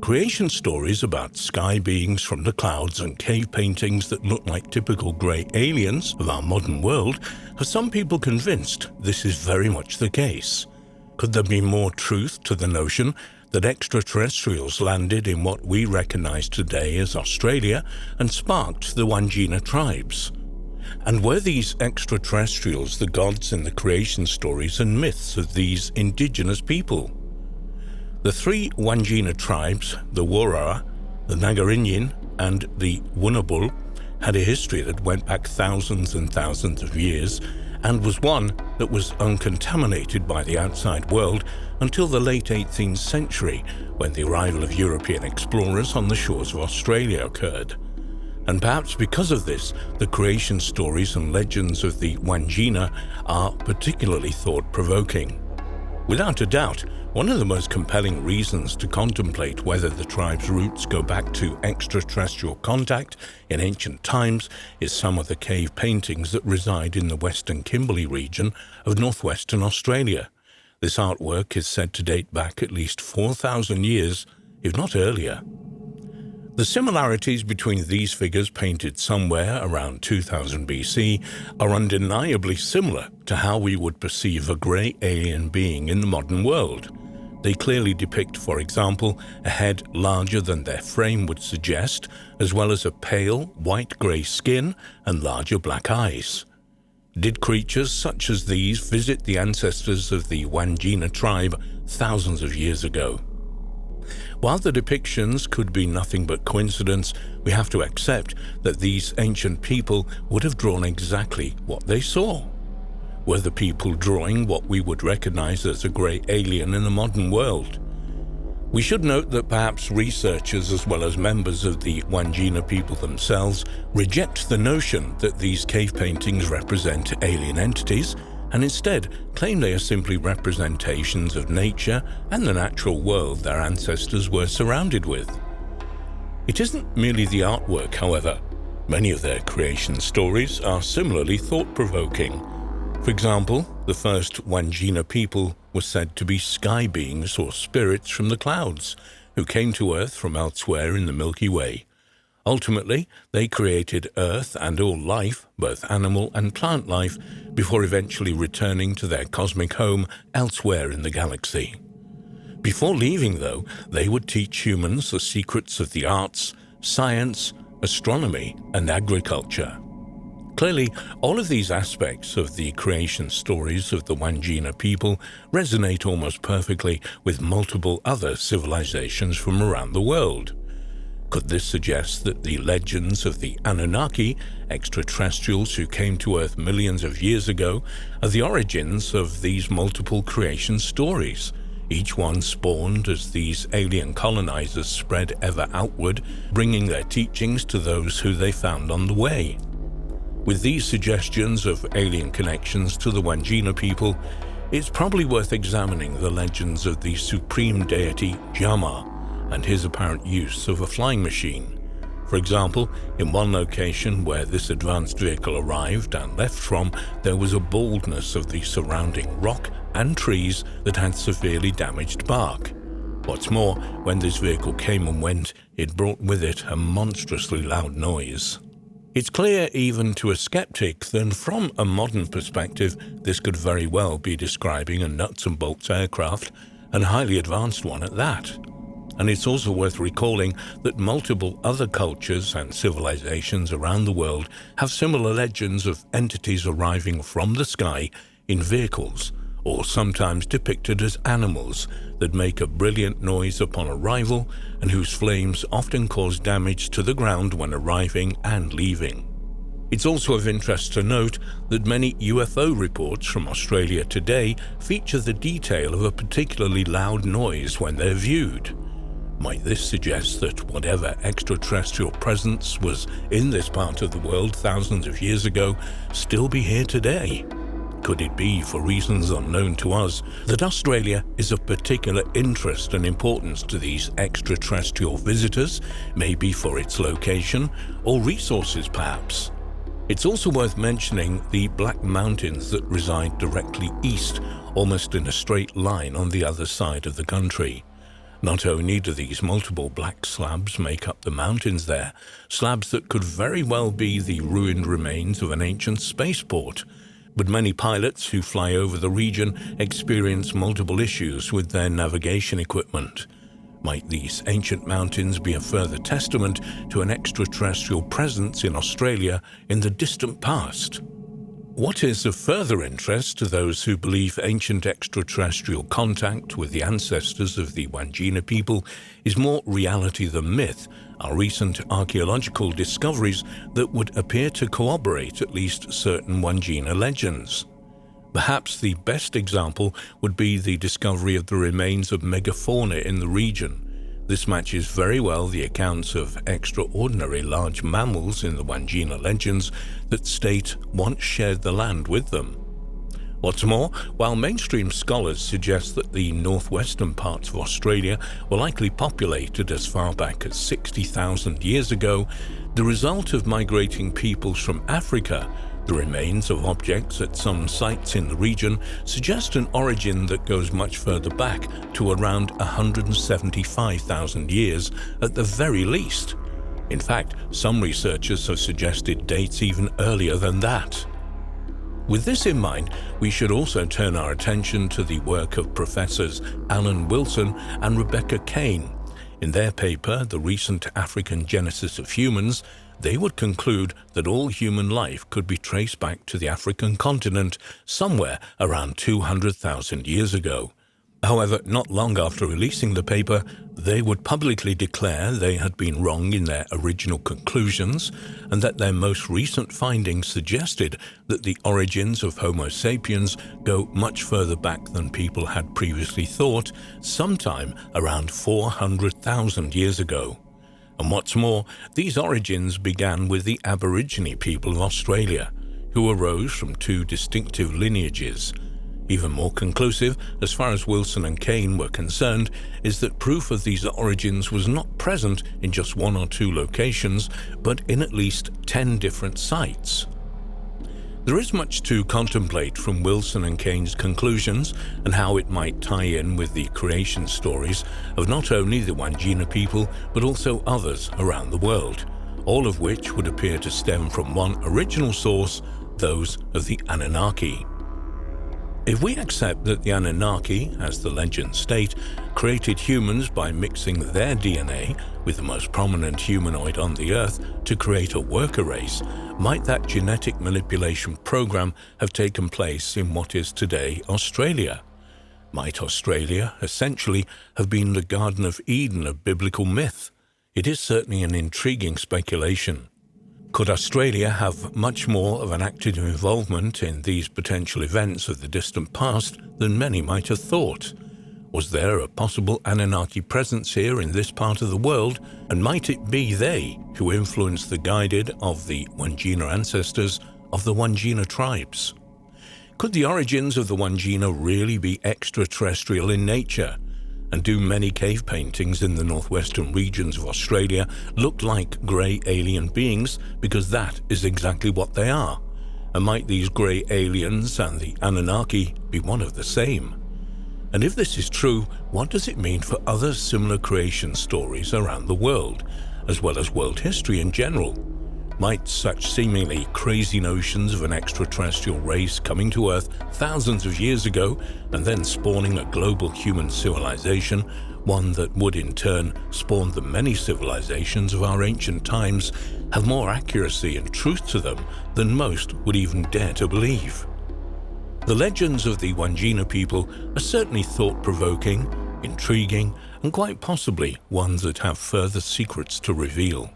Creation stories about sky beings from the clouds and cave paintings that look like typical grey aliens of our modern world have some people convinced this is very much the case. Could there be more truth to the notion that extraterrestrials landed in what we recognize today as Australia and sparked the Wandjina tribes? And were these extraterrestrials the gods in the creation stories and myths of these indigenous people? The three Wandjina tribes, the Wurrara, the Nagarinyin, and the Wunabul, had a history that went back thousands and thousands of years and was one that was uncontaminated by the outside world until the late 18th century, when the arrival of European explorers on the shores of Australia occurred. And perhaps because of this, the creation stories and legends of the Wandjina are particularly thought-provoking. Without a doubt, one of the most compelling reasons to contemplate whether the tribe's roots go back to extraterrestrial contact in ancient times is some of the cave paintings that reside in the Western Kimberley region of northwestern Australia. This artwork is said to date back at least 4,000 years, if not earlier. The similarities between these figures painted somewhere around 2000 BC are undeniably similar to how we would perceive a grey alien being in the modern world. They clearly depict, for example, a head larger than their frame would suggest, as well as a pale, white-grey skin and larger black eyes. Did creatures such as these visit the ancestors of the Wandjina tribe thousands of years ago? While the depictions could be nothing but coincidence, we have to accept that these ancient people would have drawn exactly what they saw. Were the people drawing what we would recognize as a grey alien in the modern world? We should note that perhaps researchers as well as members of the Wandjina people themselves reject the notion that these cave paintings represent alien entities and instead claim they are simply representations of nature and the natural world their ancestors were surrounded with. It isn't merely the artwork, however. Many of their creation stories are similarly thought-provoking. For example, the first Wandjina people were said to be sky beings or spirits from the clouds who came to Earth from elsewhere in the Milky Way. Ultimately, they created Earth and all life, both animal and plant life, before eventually returning to their cosmic home elsewhere in the galaxy. Before leaving, though, they would teach humans the secrets of the arts, science, astronomy, and agriculture. Clearly, all of these aspects of the creation stories of the Wandjina people resonate almost perfectly with multiple other civilizations from around the world. Could this suggest that the legends of the Anunnaki, extraterrestrials who came to Earth millions of years ago, are the origins of these multiple creation stories, each one spawned as these alien colonizers spread ever outward, bringing their teachings to those who they found on the way? With these suggestions of alien connections to the Wandjina people, it's probably worth examining the legends of the supreme deity Jama and his apparent use of a flying machine. For example, in one location where this advanced vehicle arrived and left from, there was a baldness of the surrounding rock and trees that had severely damaged bark. What's more, when this vehicle came and went, it brought with it a monstrously loud noise. It's clear even to a skeptic that from a modern perspective, this could very well be describing a nuts and bolts aircraft, and a highly advanced one at that. And it's also worth recalling that multiple other cultures and civilizations around the world have similar legends of entities arriving from the sky in vehicles, or sometimes depicted as animals that make a brilliant noise upon arrival and whose flames often cause damage to the ground when arriving and leaving. It's also of interest to note that many UFO reports from Australia today feature the detail of a particularly loud noise when they're viewed. Might this suggest that whatever extraterrestrial presence was in this part of the world thousands of years ago still be here today? Could it be, for reasons unknown to us, that Australia is of particular interest and importance to these extraterrestrial visitors, maybe for its location, or resources perhaps? It's also worth mentioning the Black Mountains that reside directly east, almost in a straight line on the other side of the country. Not only do these multiple black slabs make up the mountains there, slabs that could very well be the ruined remains of an ancient spaceport, but many pilots who fly over the region experience multiple issues with their navigation equipment. Might these ancient mountains be a further testament to an extraterrestrial presence in Australia in the distant past? What is of further interest to those who believe ancient extraterrestrial contact with the ancestors of the Wandjina people is more reality than myth are recent archaeological discoveries that would appear to corroborate at least certain Wandjina legends. Perhaps the best example would be the discovery of the remains of megafauna in the region. This matches very well the accounts of extraordinary large mammals in the Wandjina legends that state once shared the land with them. What's more, while mainstream scholars suggest that the northwestern parts of Australia were likely populated as far back as 60,000 years ago, the result of migrating peoples from Africa, the remains of objects at some sites in the region, suggest an origin that goes much further back to around 175,000 years at the very least. In fact, some researchers have suggested dates even earlier than that. With this in mind, we should also turn our attention to the work of Professors Alan Wilson and Rebecca Kane. In their paper, The Recent African Genesis of Humans, they would conclude that all human life could be traced back to the African continent somewhere around 200,000 years ago. However, not long after releasing the paper, they would publicly declare they had been wrong in their original conclusions and that their most recent findings suggested that the origins of Homo sapiens go much further back than people had previously thought, sometime around 400,000 years ago. And what's more, these origins began with the Aborigine people of Australia, who arose from two distinctive lineages. Even more conclusive, as far as Wilson and Kane were concerned, is that proof of these origins was not present in just one or two locations, but in at least 10 different sites. There is much to contemplate from Wilson and Kane's conclusions and how it might tie in with the creation stories of not only the Wandjina people, but also others around the world, all of which would appear to stem from one original source, those of the Anunnaki. If we accept that the Anunnaki, as the legends state, created humans by mixing their DNA with the most prominent humanoid on the Earth to create a worker race, might that genetic manipulation program have taken place in what is today Australia? Might Australia essentially have been the Garden of Eden of biblical myth? It is certainly an intriguing speculation. Could Australia have much more of an active involvement in these potential events of the distant past than many might have thought? Was there a possible Anunnaki presence here in this part of the world, and might it be they who influenced the guided of the Wandjina ancestors of the Wandjina tribes? Could the origins of the Wandjina really be extraterrestrial in nature? And do many cave paintings in the northwestern regions of Australia look like grey alien beings because that is exactly what they are? And might these grey aliens and the Anunnaki be one of the same? And if this is true, what does it mean for other similar creation stories around the world, as well as world history in general? Might such seemingly crazy notions of an extraterrestrial race coming to Earth thousands of years ago and then spawning a global human civilization, one that would in turn spawn the many civilizations of our ancient times, have more accuracy and truth to them than most would even dare to believe? The legends of the Wandjina people are certainly thought-provoking, intriguing, and quite possibly ones that have further secrets to reveal.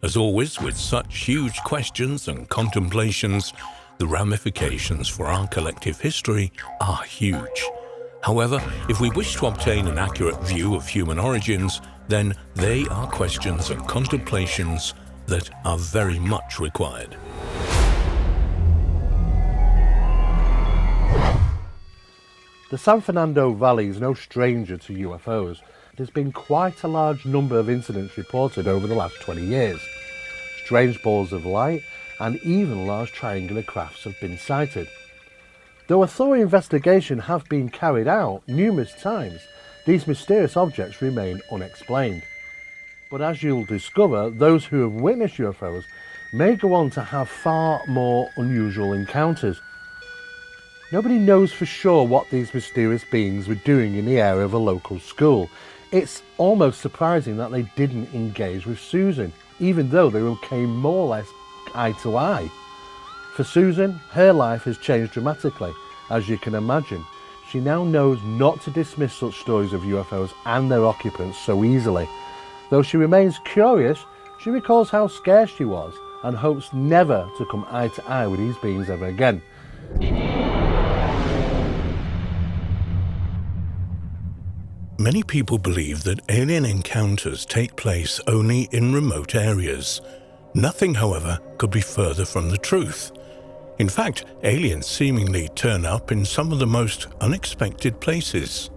As always, with such huge questions and contemplations, the ramifications for our collective history are huge. However, if we wish to obtain an accurate view of human origins, then they are questions and contemplations that are very much required. The San Fernando Valley is no stranger to UFOs. There's been quite a large number of incidents reported over the last 20 years. Strange balls of light and even large triangular crafts have been sighted. Though a thorough investigation have been carried out numerous times, these mysterious objects remain unexplained. But as you'll discover, those who have witnessed UFOs may go on to have far more unusual encounters. Nobody knows for sure what these mysterious beings were doing in the area of a local school. It's almost surprising that they didn't engage with Susan, even though they came more or less eye to eye. For Susan, her life has changed dramatically, as you can imagine. She now knows not to dismiss such stories of UFOs and their occupants so easily. Though she remains curious, she recalls how scared she was and hopes never to come eye to eye with these beings ever again. Many people believe that alien encounters take place only in remote areas. Nothing, however, could be further from the truth. In fact, aliens seemingly turn up in some of the most unexpected places.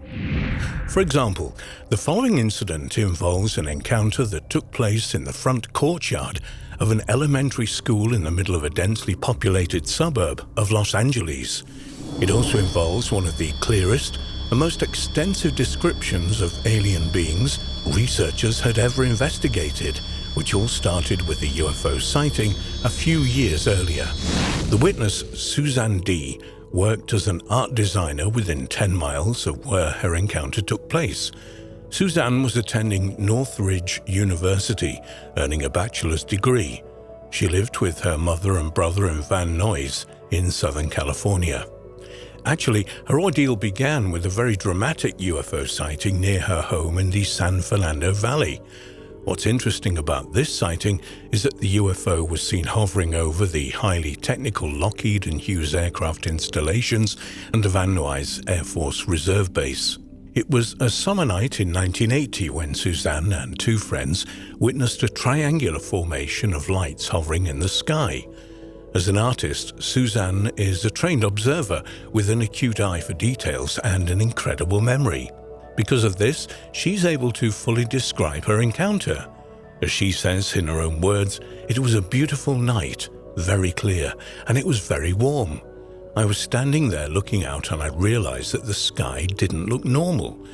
For example, the following incident involves an encounter that took place in the front courtyard of an elementary school in the middle of a densely populated suburb of Los Angeles. It also involves one of the clearest and most extensive descriptions of alien beings researchers had ever investigated, which all started with a UFO sighting a few years earlier. The witness, Suzanne D., worked as an art designer within 10 miles of where her encounter took place. Suzanne was attending Northridge University, earning a bachelor's degree. She lived with her mother and brother in Van Nuys in Southern California. Actually, her ordeal began with a very dramatic UFO sighting near her home in the San Fernando Valley. What's interesting about this sighting is that the UFO was seen hovering over the highly technical Lockheed and Hughes aircraft installations and the Van Nuys Air Force Reserve Base. It was a summer night in 1980 when Suzanne and two friends witnessed a triangular formation of lights hovering in the sky. As an artist, Suzanne is a trained observer with an acute eye for details and an incredible memory. Because of this, she's able to fully describe her encounter. As she says in her own words, "It was a beautiful night, very clear, and it was very warm. I was standing there looking out and I realized that the sky didn't look normal.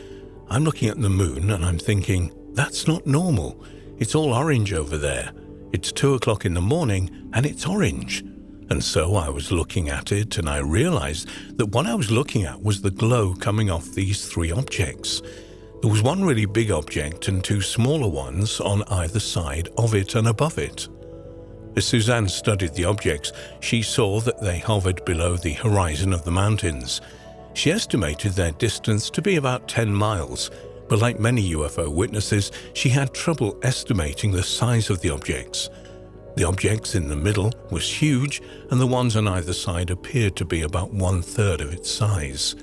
I'm looking at the moon and I'm thinking, that's not normal. It's all orange over there. It's 2 o'clock in the morning and it's orange." And so I was looking at it and I realized that what I was looking at was the glow coming off these three objects. There was one really big object and two smaller ones on either side of it and above it. As Suzanne studied the objects, she saw that they hovered below the horizon of the mountains. She estimated their distance to be about 10 miles, but like many UFO witnesses, she had trouble estimating the size of the objects. The objects in the middle was huge, and the ones on either side appeared to be about 1/3 of its size.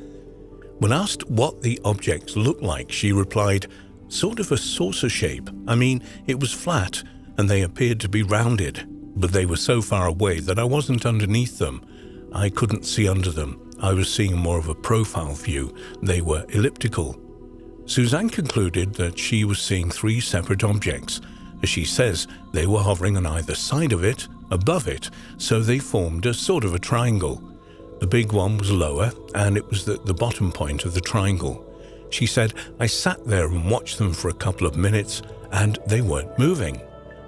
When asked what the objects looked like, she replied, "Sort of a saucer shape. I mean, it was flat, and they appeared to be rounded, but they were so far away that I wasn't underneath them. I couldn't see under them. I was seeing more of a profile view. They were elliptical." Suzanne concluded that she was seeing three separate objects. As she says, they were hovering on either side of it, above it, so they formed a sort of a triangle. The big one was lower, and it was at the bottom point of the triangle. She said, "I sat there and watched them for a couple of minutes, and they weren't moving.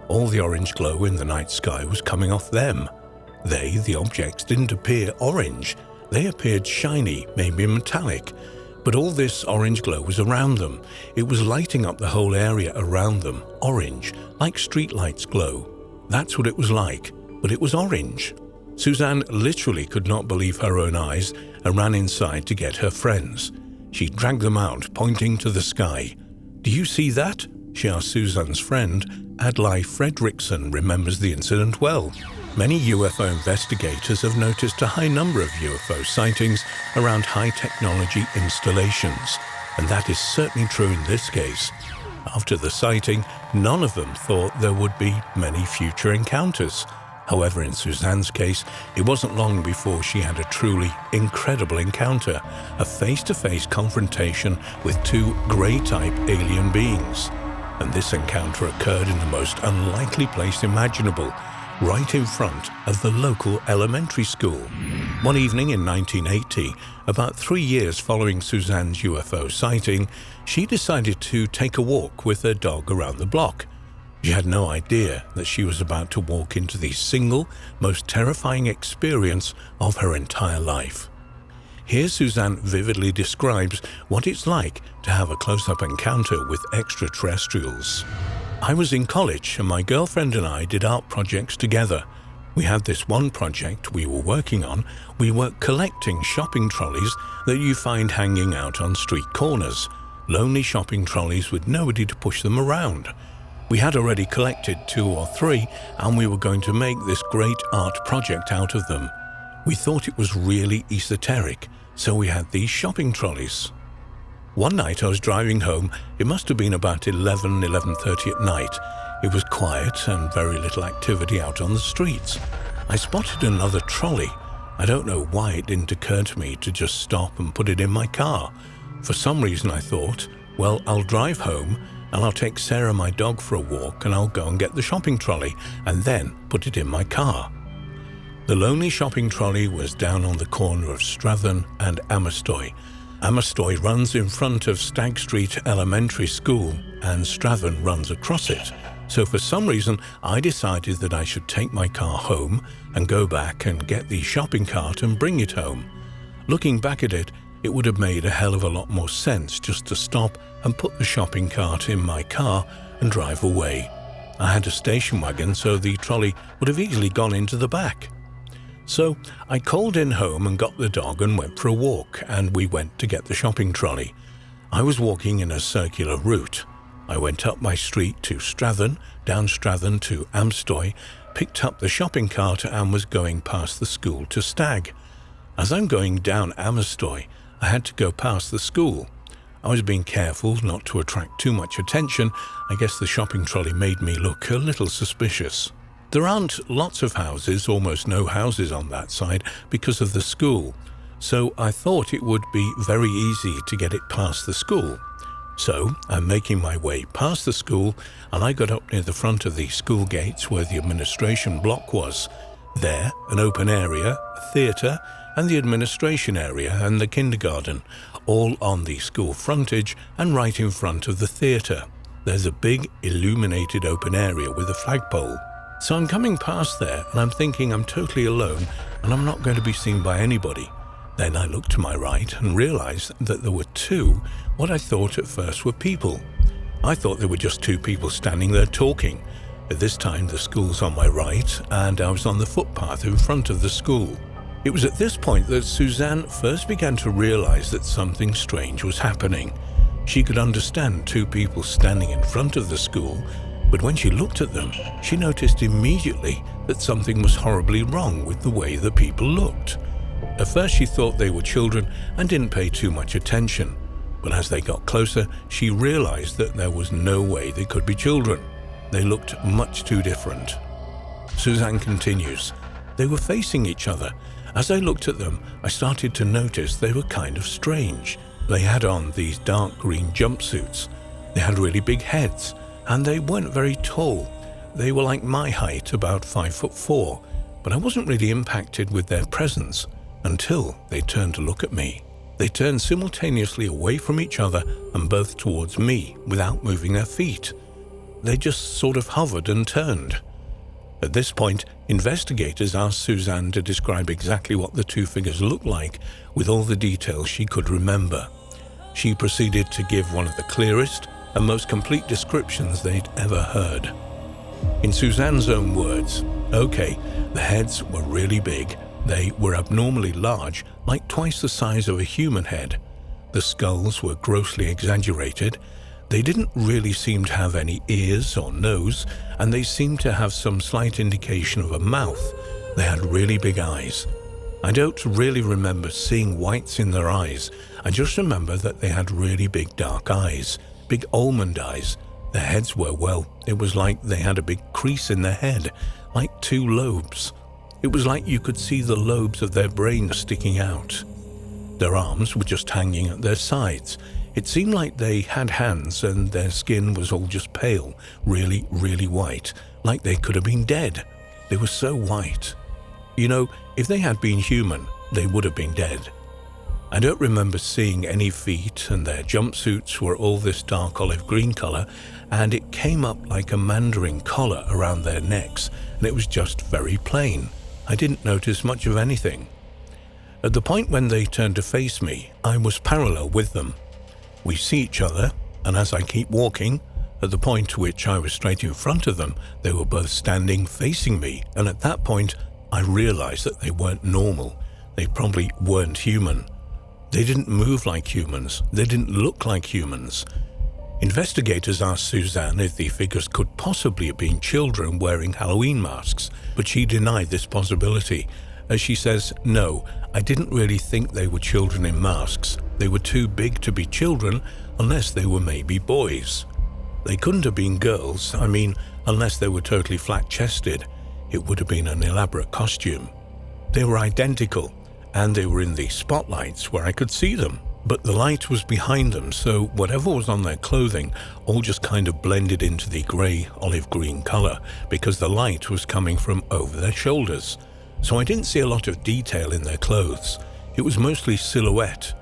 All the orange glow in the night sky was coming off them. They, the objects, didn't appear orange. They appeared shiny, maybe metallic. But all this orange glow was around them. It was lighting up the whole area around them, orange, like streetlights glow. That's what it was like, but it was orange." Suzanne literally could not believe her own eyes and ran inside to get her friends. She dragged them out, pointing to the sky. "Do you see that?" she asked Suzanne's friend. Adlai Fredrickson remembers the incident well. Many UFO investigators have noticed a high number of UFO sightings around high-technology installations, and that is certainly true in this case. After the sighting, none of them thought there would be many future encounters. However, in Suzanne's case, it wasn't long before she had a truly incredible encounter, a face-to-face confrontation with two grey-type alien beings. And this encounter occurred in the most unlikely place imaginable, right in front of the local elementary school. One evening in 1980, about 3 years following Suzanne's UFO sighting, she decided to take a walk with her dog around the block. She had no idea that she was about to walk into the single most terrifying experience of her entire life. Here Suzanne vividly describes what it's like to have a close-up encounter with extraterrestrials. I was in college and my girlfriend and I did art projects together. We had this one project we were working on. We were collecting shopping trolleys that you find hanging out on street corners. Lonely shopping trolleys with nobody to push them around. We had already collected 2 or 3 and we were going to make this great art project out of them. We thought it was really esoteric, so we had these shopping trolleys. One night I was driving home. It must have been about 11:30 at night. It was quiet and very little activity out on the streets. I spotted another trolley. I don't know why it didn't occur to me to just stop and put it in my car. For some reason I thought, well, I'll drive home and I'll take Sarah, my dog, for a walk and I'll go and get the shopping trolley and then put it in my car. The lonely shopping trolley was down on the corner of Strathern and Amerstoy. Amerstoy runs in front of Stagg Street Elementary School and Strathern runs across it. So for some reason, I decided that I should take my car home and go back and get the shopping cart and bring it home. Looking back at it, it would have made a hell of a lot more sense just to stop and put the shopping cart in my car and drive away. I had a station wagon, so the trolley would have easily gone into the back. So I called in home and got the dog and went for a walk, and we went to get the shopping trolley. I was walking in a circular route. I went up my street to Strathern, down Strathern to Amerstoy, picked up the shopping cart and was going past the school to Stagg. As I'm going down Amerstoy, I had to go past the school. I was being careful not to attract too much attention. I guess the shopping trolley made me look a little suspicious. There aren't lots of houses, almost no houses on that side because of the school, so I thought it would be very easy to get it past the school. So I'm making my way past the school and I got up near the front of the school gates where the administration block was. There, an open area, a theatre, and the administration area and the kindergarten, all on the school frontage and right in front of the theatre. There's a big illuminated open area with a flagpole. So I'm coming past there and I'm thinking I'm totally alone and I'm not going to be seen by anybody. Then I looked to my right and realized that there were 2, what I thought at first were people. I thought there were just 2 people standing there talking. At this time the school's on my right and I was on the footpath in front of the school. It was at this point that Suzanne first began to realize that something strange was happening. She could understand 2 people standing in front of the school, but when she looked at them, she noticed immediately that something was horribly wrong with the way the people looked. At first she thought they were children and didn't pay too much attention, but as they got closer, she realized that there was no way they could be children. They looked much too different. Suzanne continues, they were facing each other. As I looked at them, I started to notice they were kind of strange. They had on these dark green jumpsuits. They had really big heads. And they weren't very tall. They were like my height, about 5'4", but I wasn't really impacted with their presence until they turned to look at me. They turned simultaneously away from each other and both towards me without moving their feet. They just sort of hovered and turned. At this point, investigators asked Suzanne to describe exactly what the 2 figures looked like with all the details she could remember. She proceeded to give one of the clearest and most complete descriptions they'd ever heard. In Suzanne's own words, okay, the heads were really big. They were abnormally large, like twice the size of a human head. The skulls were grossly exaggerated. They didn't really seem to have any ears or nose, and they seemed to have some slight indication of a mouth. They had really big eyes. I don't really remember seeing whites in their eyes. I just remember that they had really big dark eyes. Big almond eyes. Their heads were, well, it was like they had a big crease in their head, like 2 lobes. It was like you could see the lobes of their brains sticking out. Their arms were just hanging at their sides. It seemed like they had hands and their skin was all just pale, really, really white, like they could have been dead. They They were so white. You know, if they had been human, they would have been dead. I don't remember seeing any feet, and their jumpsuits were all this dark olive green color, and it came up like a mandarin collar around their necks, and it was just very plain. I didn't notice much of anything. At the point when they turned to face me, I was parallel with them. We see each other, and as I keep walking, at the point to which I was straight in front of them, they were both standing facing me, and at that point, I realized that they weren't normal. They probably weren't human. They didn't move like humans. They didn't look like humans. Investigators asked Suzanne if the figures could possibly have been children wearing Halloween masks, but she denied this possibility. As she says, "No, I didn't really think they were children in masks. They were too big to be children unless they were maybe boys. They couldn't have been girls, unless they were totally flat-chested. It would have been an elaborate costume. They were identical, and they were in the spotlights where I could see them. But the light was behind them, so whatever was on their clothing all just kind of blended into the grey olive green color because the light was coming from over their shoulders. So I didn't see a lot of detail in their clothes. It was mostly silhouette,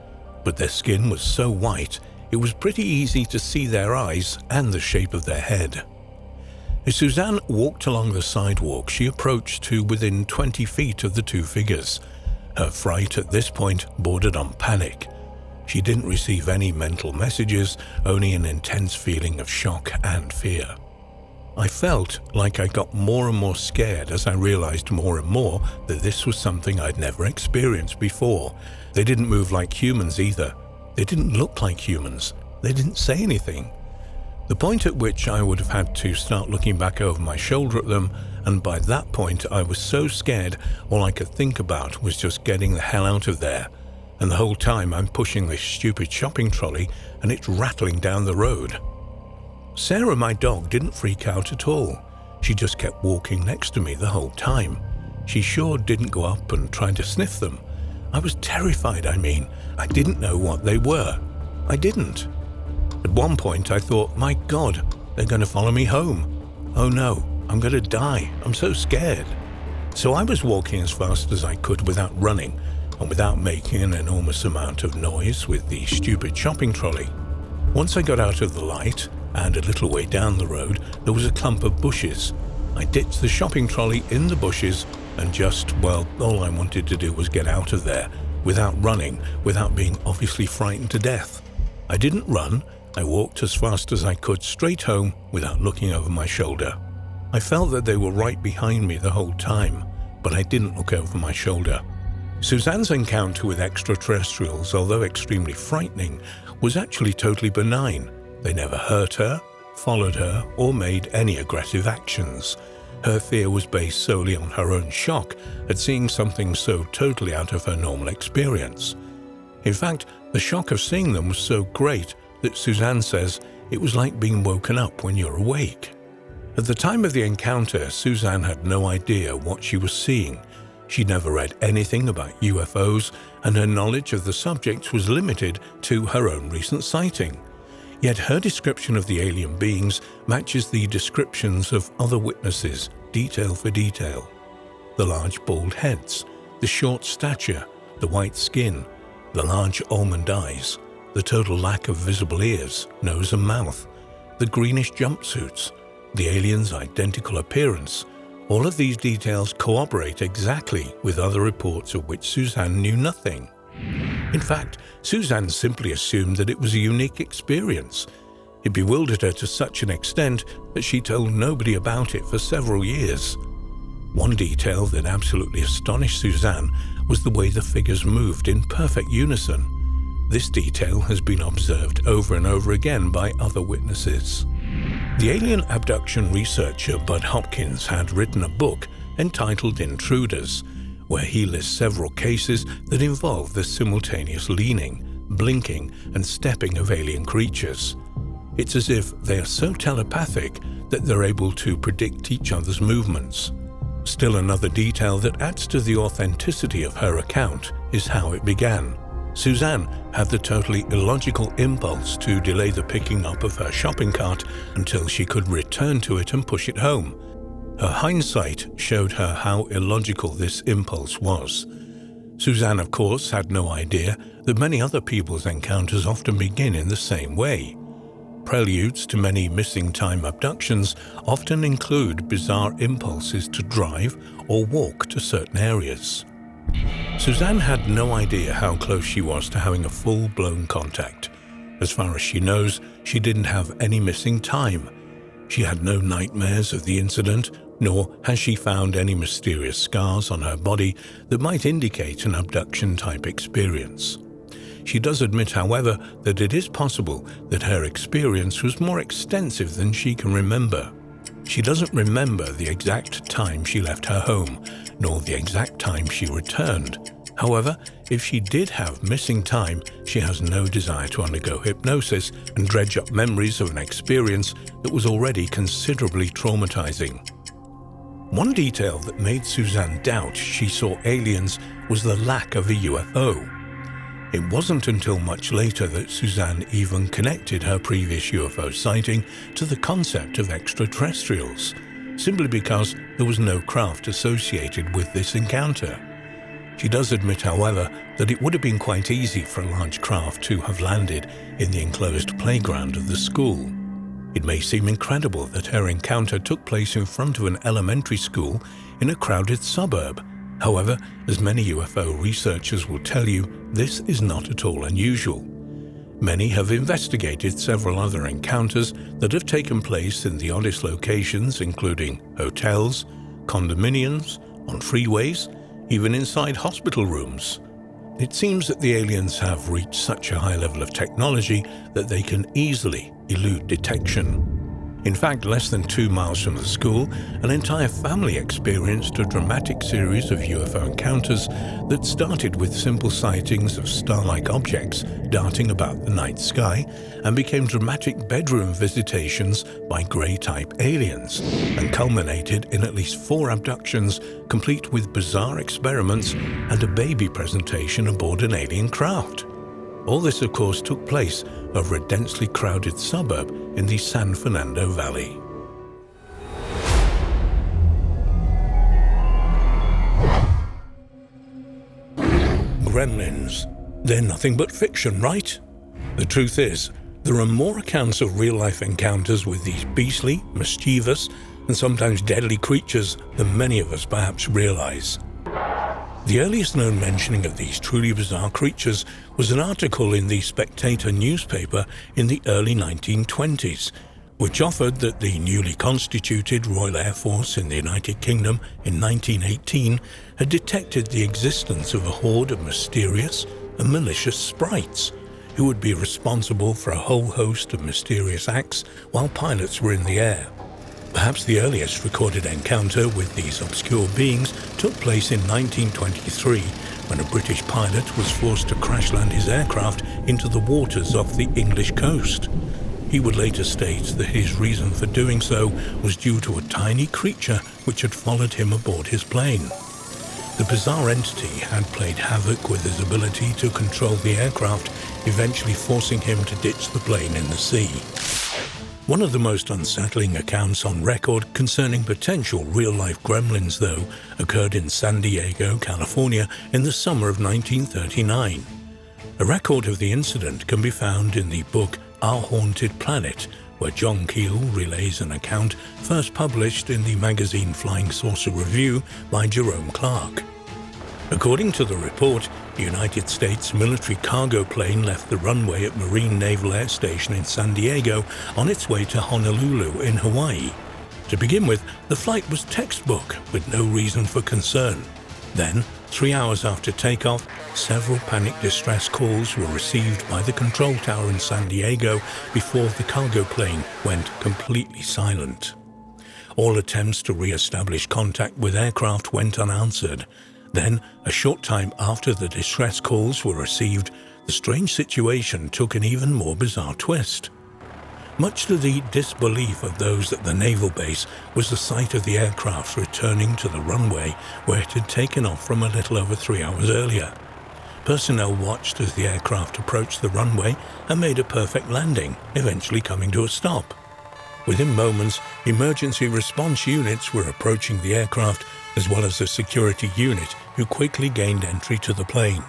but their skin was so white, it was pretty easy to see their eyes and the shape of their head." As Suzanne walked along the sidewalk, she approached to within 20 feet of the two figures. Her fright at this point bordered on panic. She didn't receive any mental messages, only an intense feeling of shock and fear. I felt like I got more and more scared as I realized more and more that this was something I'd never experienced before. They didn't move like humans either. They didn't look like humans. They didn't say anything. The point at which I would have had to start looking back over my shoulder at them, and by that point I was so scared all I could think about was just getting the hell out of there. And the whole time I'm pushing this stupid shopping trolley and it's rattling down the road. Sarah, my dog, didn't freak out at all. She just kept walking next to me the whole time. She sure didn't go up and try to sniff them. I was terrified, I didn't know what they were. I didn't. At one point I thought, my God, they're going to follow me home. Oh no, I'm going to die. I'm so scared. So I was walking as fast as I could without running and without making an enormous amount of noise with the stupid shopping trolley. Once I got out of the light, and a little way down the road, there was a clump of bushes. I ditched the shopping trolley in the bushes and all I wanted to do was get out of there, without running, without being obviously frightened to death. I didn't run. I walked as fast as I could straight home without looking over my shoulder. I felt that they were right behind me the whole time, but I didn't look over my shoulder. Suzanne's encounter with extraterrestrials, although extremely frightening, was actually totally benign. They never hurt her, followed her, or made any aggressive actions. Her fear was based solely on her own shock at seeing something so totally out of her normal experience. In fact, the shock of seeing them was so great that Suzanne says it was like being woken up when you're awake. At the time of the encounter, Suzanne had no idea what she was seeing. She'd never read anything about UFOs, and her knowledge of the subject was limited to her own recent sighting. Yet her description of the alien beings matches the descriptions of other witnesses, detail for detail. The large bald heads, the short stature, the white skin, the large almond eyes, the total lack of visible ears, nose and mouth, the greenish jumpsuits, the alien's identical appearance. All of these details corroborate exactly with other reports of which Suzanne knew nothing. In fact, Suzanne simply assumed that it was a unique experience. It bewildered her to such an extent that she told nobody about it for several years. One detail that absolutely astonished Suzanne was the way the figures moved in perfect unison. This detail has been observed over and over again by other witnesses. The alien abduction researcher Bud Hopkins had written a book entitled Intruders, where he lists several cases that involve the simultaneous leaning, blinking, and stepping of alien creatures. It's as if they are so telepathic that they're able to predict each other's movements. Still another detail that adds to the authenticity of her account is how it began. Suzanne had the totally illogical impulse to delay the picking up of her shopping cart until she could return to it and push it home. Her hindsight showed her how illogical this impulse was. Suzanne, of course, had no idea that many other people's encounters often begin in the same way. Preludes to many missing time abductions often include bizarre impulses to drive or walk to certain areas. Suzanne had no idea how close she was to having a full-blown contact. As far as she knows, she didn't have any missing time. She had no nightmares of the incident, nor has she found any mysterious scars on her body that might indicate an abduction-type experience. She does admit, however, that it is possible that her experience was more extensive than she can remember. She doesn't remember the exact time she left her home, nor the exact time she returned. However, if she did have missing time, she has no desire to undergo hypnosis and dredge up memories of an experience that was already considerably traumatizing. One detail that made Suzanne doubt she saw aliens was the lack of a UFO. It wasn't until much later that Suzanne even connected her previous UFO sighting to the concept of extraterrestrials, simply because there was no craft associated with this encounter. She does admit, however, that it would have been quite easy for a large craft to have landed in the enclosed playground of the school. It may seem incredible that her encounter took place in front of an elementary school in a crowded suburb. However, as many UFO researchers will tell you, this is not at all unusual. Many have investigated several other encounters that have taken place in the oddest locations, including hotels, condominiums, on freeways, even inside hospital rooms. It seems that the aliens have reached such a high level of technology that they can easily elude detection. In fact, less than 2 miles from the school, an entire family experienced a dramatic series of UFO encounters that started with simple sightings of star-like objects darting about the night sky and became dramatic bedroom visitations by grey-type aliens and culminated in at least 4 abductions, complete with bizarre experiments and a baby presentation aboard an alien craft. All this, of course, took place over a densely crowded suburb in the San Fernando Valley. Gremlins. They're nothing but fiction, right? The truth is, there are more accounts of real-life encounters with these beastly, mischievous, and sometimes deadly creatures than many of us perhaps realize. The earliest known mentioning of these truly bizarre creatures was an article in the Spectator newspaper in the early 1920s, which offered that the newly constituted Royal Air Force in the United Kingdom in 1918 had detected the existence of a horde of mysterious and malicious sprites who would be responsible for a whole host of mysterious acts while pilots were in the air. Perhaps the earliest recorded encounter with these obscure beings took place in 1923, when a British pilot was forced to crash-land his aircraft into the waters off the English coast. He would later state that his reason for doing so was due to a tiny creature which had followed him aboard his plane. The bizarre entity had played havoc with his ability to control the aircraft, eventually forcing him to ditch the plane in the sea. One of the most unsettling accounts on record concerning potential real-life gremlins, though, occurred in San Diego, California in the summer of 1939. A record of the incident can be found in the book Our Haunted Planet, where John Keel relays an account first published in the magazine Flying Saucer Review by Jerome Clark. According to the report, a United States military cargo plane left the runway at Marine Naval Air Station in San Diego on its way to Honolulu in Hawaii. To begin with, the flight was textbook, with no reason for concern. Then, 3 hours after takeoff, several panic distress calls were received by the control tower in San Diego before the cargo plane went completely silent. All attempts to re-establish contact with aircraft went unanswered. Then, a short time after the distress calls were received, the strange situation took an even more bizarre twist. Much to the disbelief of those at the naval base was the sight of the aircraft returning to the runway where it had taken off from a little over 3 hours earlier. Personnel watched as the aircraft approached the runway and made a perfect landing, eventually coming to a stop. Within moments, emergency response units were approaching the aircraft, as well as a security unit who quickly gained entry to the plane.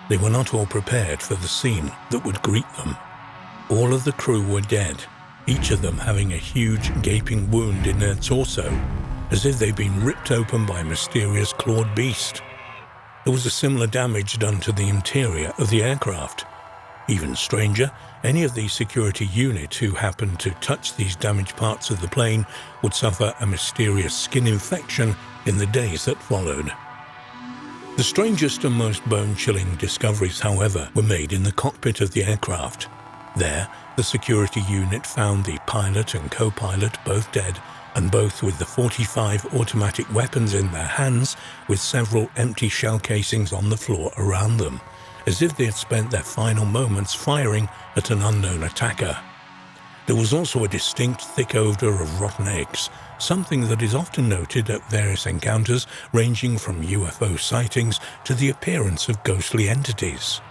They were not all prepared for the scene that would greet them. All of the crew were dead, each of them having a huge gaping wound in their torso, as if they'd been ripped open by a mysterious clawed beast. There was a similar damage done to the interior of the aircraft. Even stranger, any of these security units who happened to touch these damaged parts of the plane would suffer a mysterious skin infection in the days that followed. The strangest and most bone-chilling discoveries, however, were made in the cockpit of the aircraft. There, the security unit found the pilot and co-pilot both dead, and both with the 45 automatic weapons in their hands, with several empty shell casings on the floor around them, as if they had spent their final moments firing at an unknown attacker. There was also a distinct thick odor of rotten eggs, something that is often noted at various encounters ranging from UFO sightings to the appearance of ghostly entities.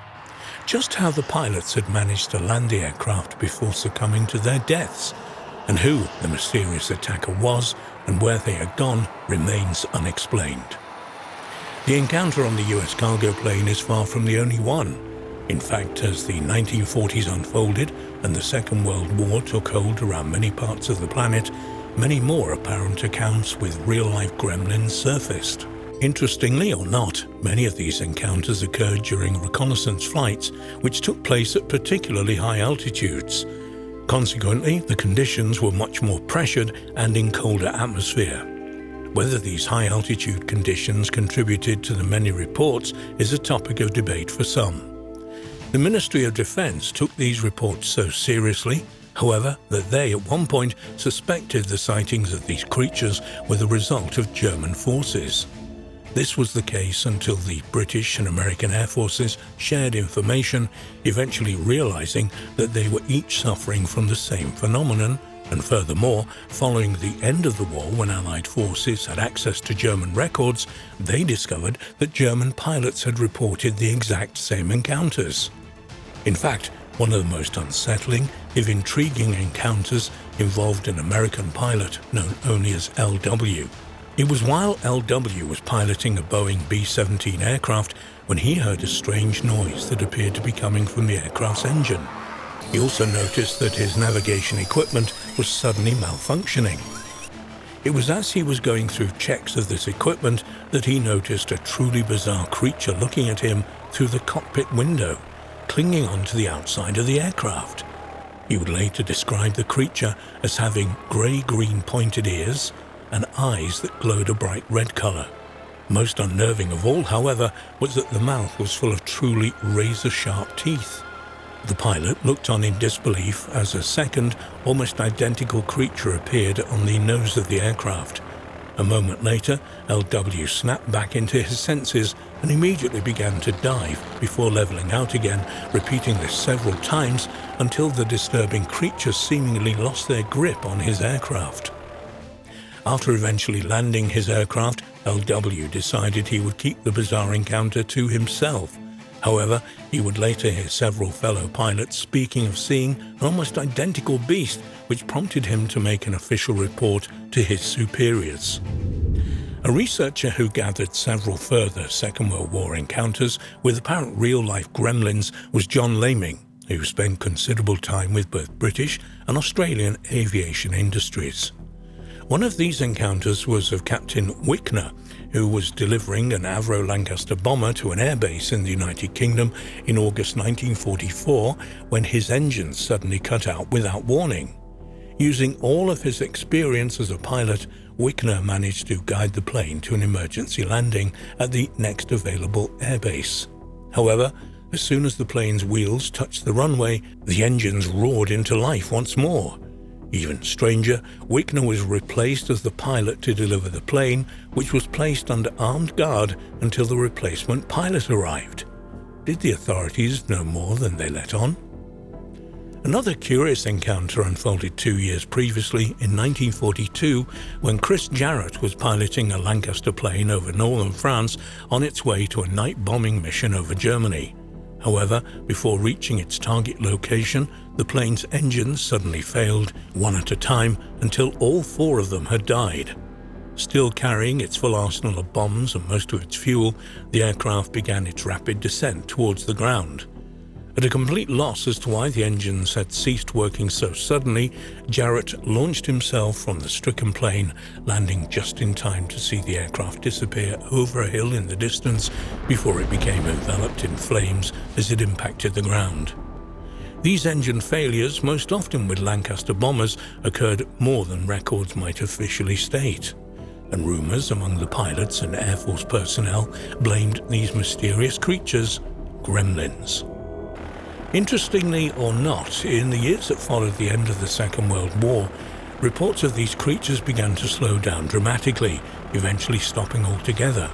Just how the pilots had managed to land the aircraft before succumbing to their deaths, and who the mysterious attacker was and where they had gone remains unexplained. The encounter on the US cargo plane is far from the only one. In fact, as the 1940s unfolded and the Second World War took hold around many parts of the planet, many more apparent accounts with real-life gremlins surfaced. Interestingly or not, many of these encounters occurred during reconnaissance flights, which took place at particularly high altitudes. Consequently, the conditions were much more pressured and in colder atmosphere. Whether these high-altitude conditions contributed to the many reports is a topic of debate for some. The Ministry of Defense took these reports so seriously, however, that they at one point suspected the sightings of these creatures were the result of German forces. This was the case until the British and American Air Forces shared information, eventually realizing that they were each suffering from the same phenomenon, and furthermore, following the end of the war when Allied forces had access to German records, they discovered that German pilots had reported the exact same encounters. In fact, one of the most unsettling, if intriguing encounters involved an American pilot known only as LW. It was while LW was piloting a Boeing B-17 aircraft when he heard a strange noise that appeared to be coming from the aircraft's engine. He also noticed that his navigation equipment was suddenly malfunctioning. It was as he was going through checks of this equipment that he noticed a truly bizarre creature looking at him through the cockpit window, clinging onto the outside of the aircraft. He would later describe the creature as having grey-green pointed ears and eyes that glowed a bright red color. Most unnerving of all, however, was that the mouth was full of truly razor-sharp teeth. The pilot looked on in disbelief as a second, almost identical creature appeared on the nose of the aircraft. A moment later, LW snapped back into his senses and immediately began to dive before leveling out again, repeating this several times until the disturbing creatures seemingly lost their grip on his aircraft. After eventually landing his aircraft, LW decided he would keep the bizarre encounter to himself. However, he would later hear several fellow pilots speaking of seeing an almost identical beast, which prompted him to make an official report to his superiors. A researcher who gathered several further Second World War encounters with apparent real-life gremlins was John Laming, who spent considerable time with both British and Australian aviation industries. One of these encounters was of Captain Wickner, who was delivering an Avro Lancaster bomber to an airbase in the United Kingdom in August 1944 when his engines suddenly cut out without warning. Using all of his experience as a pilot, Wickner managed to guide the plane to an emergency landing at the next available airbase. However, as soon as the plane's wheels touched the runway, the engines roared into life once more. Even stranger, Wickner was replaced as the pilot to deliver the plane, which was placed under armed guard until the replacement pilot arrived. Did the authorities know more than they let on? Another curious encounter unfolded 2 years previously in 1942 when Chris Jarrett was piloting a Lancaster plane over northern France on its way to a night bombing mission over Germany. However, before reaching its target location, the plane's engines suddenly failed, one at a time, until all 4 of them had died. Still carrying its full arsenal of bombs and most of its fuel, the aircraft began its rapid descent towards the ground. At a complete loss as to why the engines had ceased working so suddenly, Jarrett launched himself from the stricken plane, landing just in time to see the aircraft disappear over a hill in the distance before it became enveloped in flames as it impacted the ground. These engine failures, most often with Lancaster bombers, occurred more than records might officially state, and rumors among the pilots and Air Force personnel blamed these mysterious creatures gremlins. Interestingly or not, in the years that followed the end of the Second World War, reports of these creatures began to slow down dramatically, eventually stopping altogether.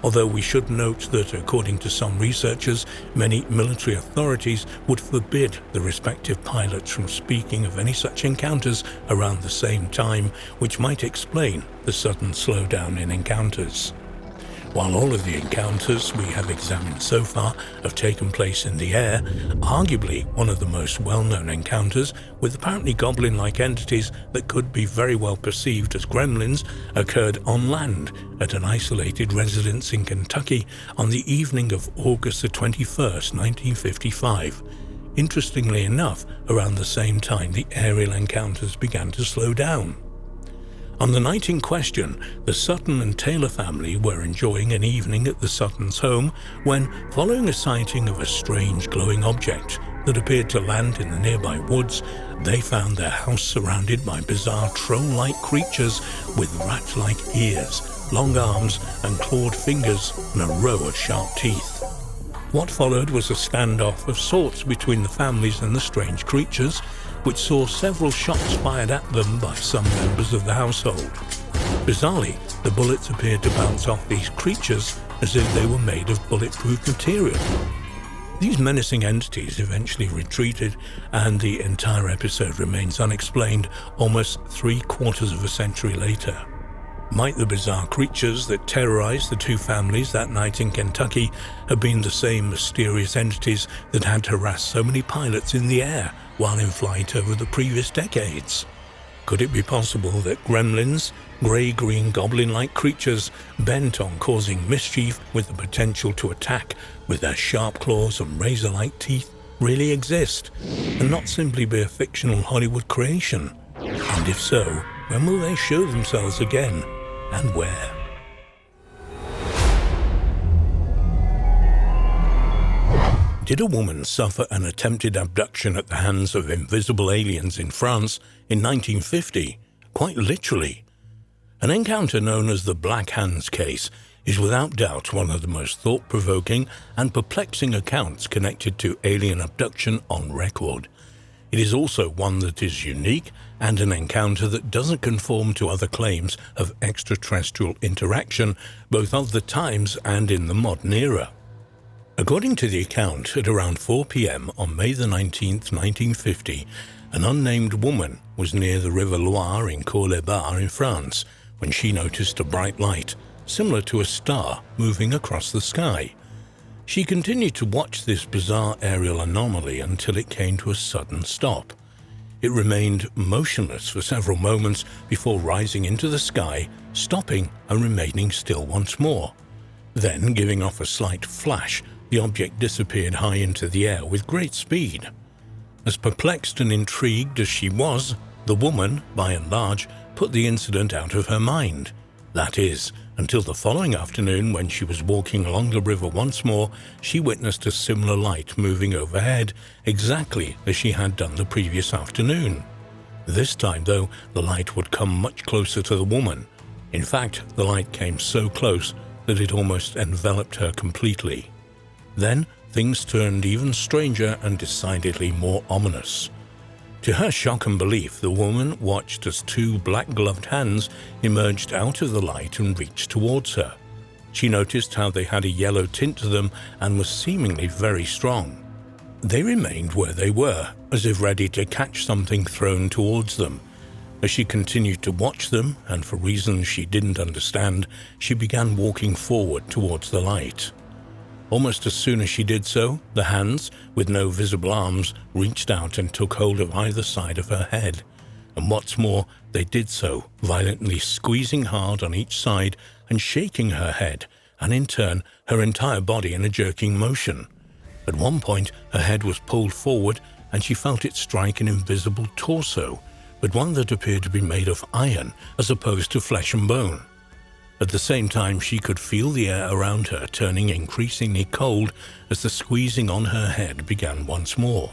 Although we should note that, according to some researchers, many military authorities would forbid the respective pilots from speaking of any such encounters around the same time, which might explain the sudden slowdown in encounters. While all of the encounters we have examined so far have taken place in the air, arguably one of the most well-known encounters with apparently goblin-like entities that could be very well perceived as gremlins occurred on land at an isolated residence in Kentucky on the evening of August the 21st, 1955. Interestingly enough, around the same time the aerial encounters began to slow down. On the night in question, the Sutton and Taylor family were enjoying an evening at the Suttons' home when, following a sighting of a strange glowing object that appeared to land in the nearby woods, they found their house surrounded by bizarre troll-like creatures with rat-like ears, long arms and clawed fingers and a row of sharp teeth. What followed was a standoff of sorts between the families and the strange creatures, which saw several shots fired at them by some members of the household. Bizarrely, the bullets appeared to bounce off these creatures as if they were made of bulletproof material. These menacing entities eventually retreated, and the entire episode remains unexplained almost 3/4 of a century later. Might the bizarre creatures that terrorized the 2 families that night in Kentucky have been the same mysterious entities that had harassed so many pilots in the air while in flight over the previous decades? Could it be possible that gremlins, grey-green goblin-like creatures bent on causing mischief with the potential to attack with their sharp claws and razor-like teeth really exist, and not simply be a fictional Hollywood creation? And if so, when will they show themselves again, and where? Did a woman suffer an attempted abduction at the hands of invisible aliens in France in 1950? Quite literally. An encounter known as the Black Hands case is without doubt one of the most thought-provoking and perplexing accounts connected to alien abduction on record. It is also one that is unique and an encounter that doesn't conform to other claims of extraterrestrial interaction, both of the times and in the modern era. According to the account, at around 4 p.m. on May the 19th, 1950, an unnamed woman was near the River Loire in Cours-les-Bas in France when she noticed a bright light, similar to a star, moving across the sky. She continued to watch this bizarre aerial anomaly until it came to a sudden stop. It remained motionless for several moments before rising into the sky, stopping and remaining still once more. Then, giving off a slight flash, the object disappeared high into the air with great speed. As perplexed and intrigued as she was, the woman, by and large, put the incident out of her mind. That is, until the following afternoon when she was walking along the river once more, she witnessed a similar light moving overhead, exactly as she had done the previous afternoon. This time, though, the light would come much closer to the woman. In fact, the light came so close that it almost enveloped her completely. Then, things turned even stranger and decidedly more ominous. To her shock and belief, the woman watched as 2 black-gloved hands emerged out of the light and reached towards her. She noticed how they had a yellow tint to them and were seemingly very strong. They remained where they were, as if ready to catch something thrown towards them. As she continued to watch them, and for reasons she didn't understand, she began walking forward towards the light. Almost as soon as she did so, the hands, with no visible arms, reached out and took hold of either side of her head. And what's more, they did so, violently squeezing hard on each side and shaking her head, and in turn, her entire body in a jerking motion. At one point, her head was pulled forward and she felt it strike an invisible torso, but one that appeared to be made of iron as opposed to flesh and bone. At the same time, she could feel the air around her turning increasingly cold as the squeezing on her head began once more.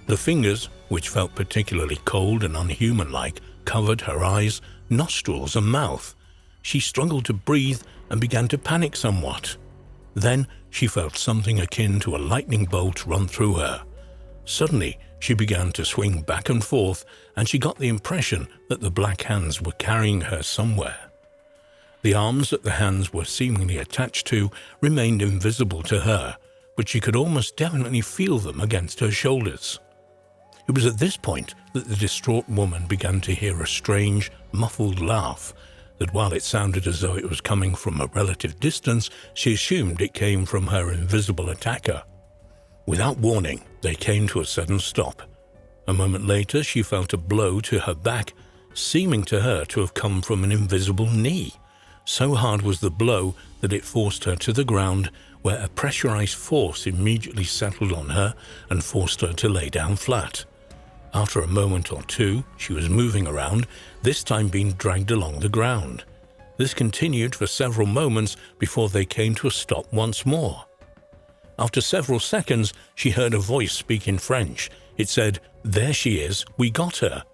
The fingers, which felt particularly cold and unhuman-like, covered her eyes, nostrils, and mouth. She struggled to breathe and began to panic somewhat. Then she felt something akin to a lightning bolt run through her. Suddenly, she began to swing back and forth, and she got the impression that the black hands were carrying her somewhere. The arms that the hands were seemingly attached to remained invisible to her, but she could almost definitely feel them against her shoulders. It was at this point that the distraught woman began to hear a strange, muffled laugh that, while it sounded as though it was coming from a relative distance, she assumed it came from her invisible attacker. Without warning, they came to a sudden stop. A moment later, she felt a blow to her back, seeming to her to have come from an invisible knee. So hard was the blow that it forced her to the ground, where a pressurized force immediately settled on her and forced her to lay down flat. After a moment or two, she was moving around, this time being dragged along the ground. This continued for several moments before they came to a stop once more. After several seconds, she heard a voice speak in French. It said, "There she is, we got her."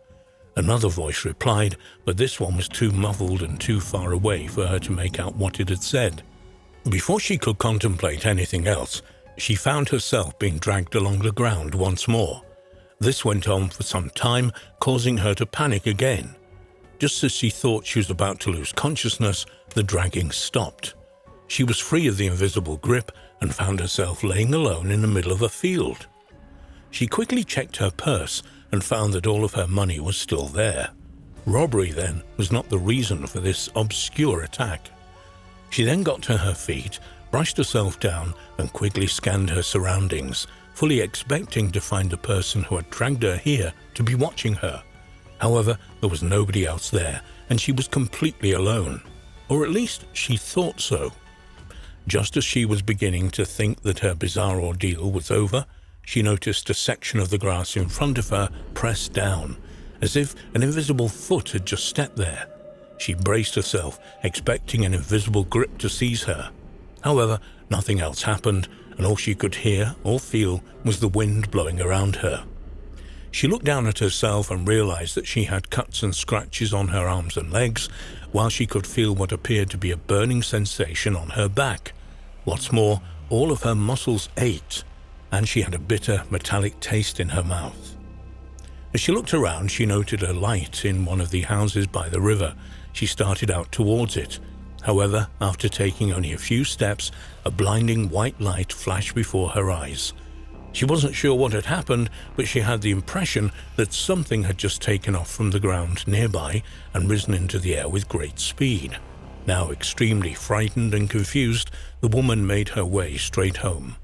Another voice replied, but this one was too muffled and too far away for her to make out what it had said. Before she could contemplate anything else, she found herself being dragged along the ground once more. This went on for some time, causing her to panic again. Just as she thought she was about to lose consciousness, the dragging stopped. She was free of the invisible grip and found herself laying alone in the middle of a field. She quickly checked her purse and found that all of her money was still there. Robbery, then, was not the reason for this obscure attack. She then got to her feet, brushed herself down, and quickly scanned her surroundings, fully expecting to find the person who had dragged her here to be watching her. However, there was nobody else there, and she was completely alone. Or at least she thought so. Just as she was beginning to think that her bizarre ordeal was over, she noticed a section of the grass in front of her pressed down, as if an invisible foot had just stepped there. She braced herself, expecting an invisible grip to seize her. However, nothing else happened, and all she could hear or feel was the wind blowing around her. She looked down at herself and realized that she had cuts and scratches on her arms and legs, while she could feel what appeared to be a burning sensation on her back. What's more, all of her muscles ached, and she had a bitter, metallic taste in her mouth. As she looked around, she noted a light in one of the houses by the river. She started out towards it. However, after taking only a few steps, a blinding white light flashed before her eyes. She wasn't sure what had happened, but she had the impression that something had just taken off from the ground nearby and risen into the air with great speed. Now extremely frightened and confused, the woman made her way straight home.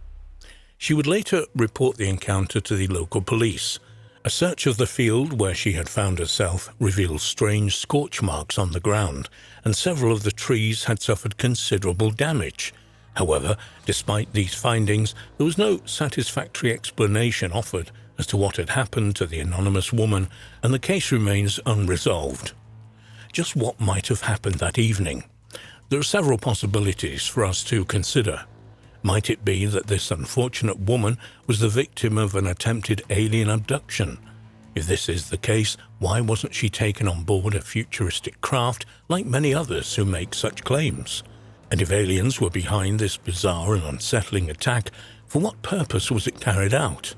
She would later report the encounter to the local police. A search of the field where she had found herself revealed strange scorch marks on the ground, and several of the trees had suffered considerable damage. However, despite these findings, there was no satisfactory explanation offered as to what had happened to the anonymous woman, and the case remains unresolved. Just what might have happened that evening? There are several possibilities for us to consider. Might it be that this unfortunate woman was the victim of an attempted alien abduction? If this is the case, why wasn't she taken on board a futuristic craft like many others who make such claims? And if aliens were behind this bizarre and unsettling attack, for what purpose was it carried out?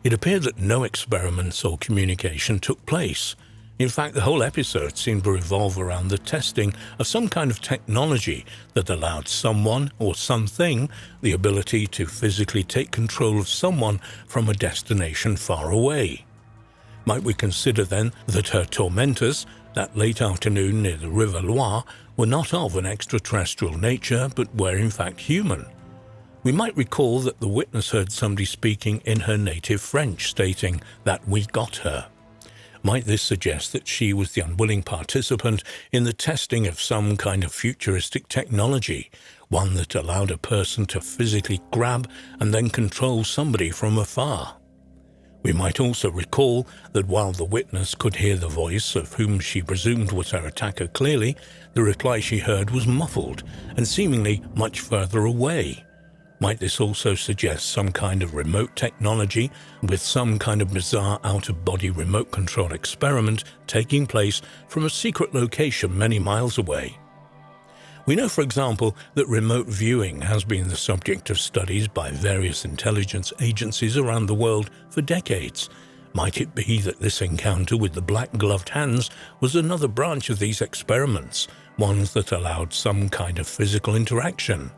It appeared that no experiments or communication took place. In fact, the whole episode seemed to revolve around the testing of some kind of technology that allowed someone or something the ability to physically take control of someone from a destination far away. Might we consider then that her tormentors, that late afternoon near the River Loire, were not of an extraterrestrial nature but were in fact human? We might recall that the witness heard somebody speaking in her native French, stating that we got her. Might this suggest that she was the unwilling participant in the testing of some kind of futuristic technology, one that allowed a person to physically grab and then control somebody from afar? We might also recall that while the witness could hear the voice of whom she presumed was her attacker clearly, the reply she heard was muffled and seemingly much further away. Might this also suggest some kind of remote technology with some kind of bizarre out-of-body remote control experiment taking place from a secret location many miles away? We know, for example, that remote viewing has been the subject of studies by various intelligence agencies around the world for decades. Might it be that this encounter with the black-gloved hands was another branch of these experiments, ones that allowed some kind of physical interaction?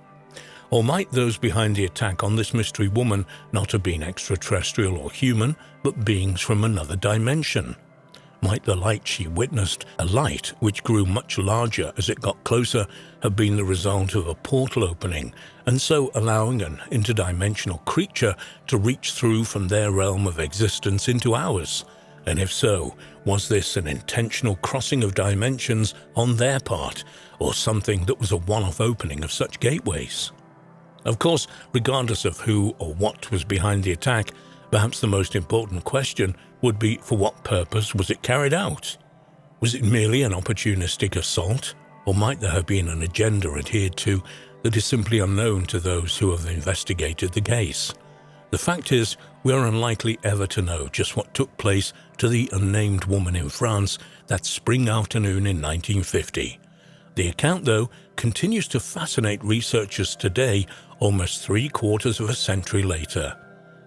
Or might those behind the attack on this mystery woman not have been extraterrestrial or human, but beings from another dimension? Might the light she witnessed, a light which grew much larger as it got closer, have been the result of a portal opening, and so allowing an interdimensional creature to reach through from their realm of existence into ours? And if so, was this an intentional crossing of dimensions on their part, or something that was a one-off opening of such gateways? Of course, regardless of who or what was behind the attack, perhaps the most important question would be, for what purpose was it carried out? Was it merely an opportunistic assault, or might there have been an agenda adhered to that is simply unknown to those who have investigated the case? The fact is, we are unlikely ever to know just what took place to the unnamed woman in France that spring afternoon in 1950. The account, though, continues to fascinate researchers today, almost 3/4 of a century later.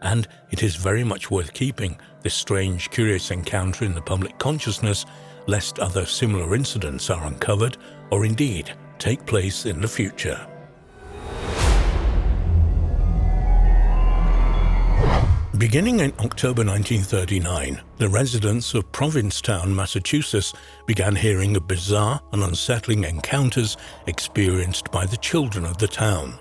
And it is very much worth keeping this strange, curious encounter in the public consciousness, lest other similar incidents are uncovered or indeed take place in the future. Beginning in October 1939, the residents of Provincetown, Massachusetts, began hearing of bizarre and unsettling encounters experienced by the children of the town.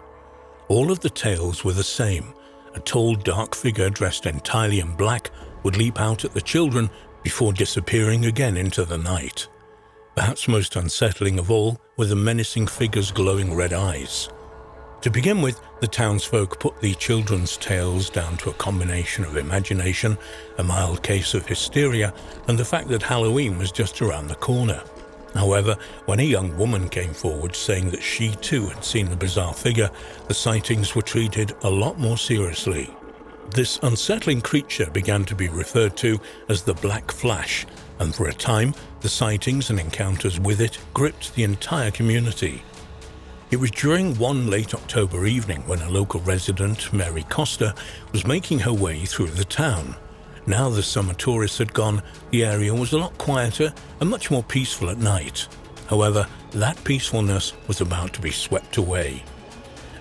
All of the tales were the same. A tall, dark figure dressed entirely in black would leap out at the children before disappearing again into the night. Perhaps most unsettling of all were the menacing figure's glowing red eyes. To begin with, the townsfolk put the children's tales down to a combination of imagination, a mild case of hysteria, and the fact that Halloween was just around the corner. However, when a young woman came forward saying that she too had seen the bizarre figure, the sightings were treated a lot more seriously. This unsettling creature began to be referred to as the Black Flash, and for a time, the sightings and encounters with it gripped the entire community. It was during one late October evening when a local resident, Mary Costa, was making her way through the town. Now the summer tourists had gone, the area was a lot quieter and much more peaceful at night. However, that peacefulness was about to be swept away.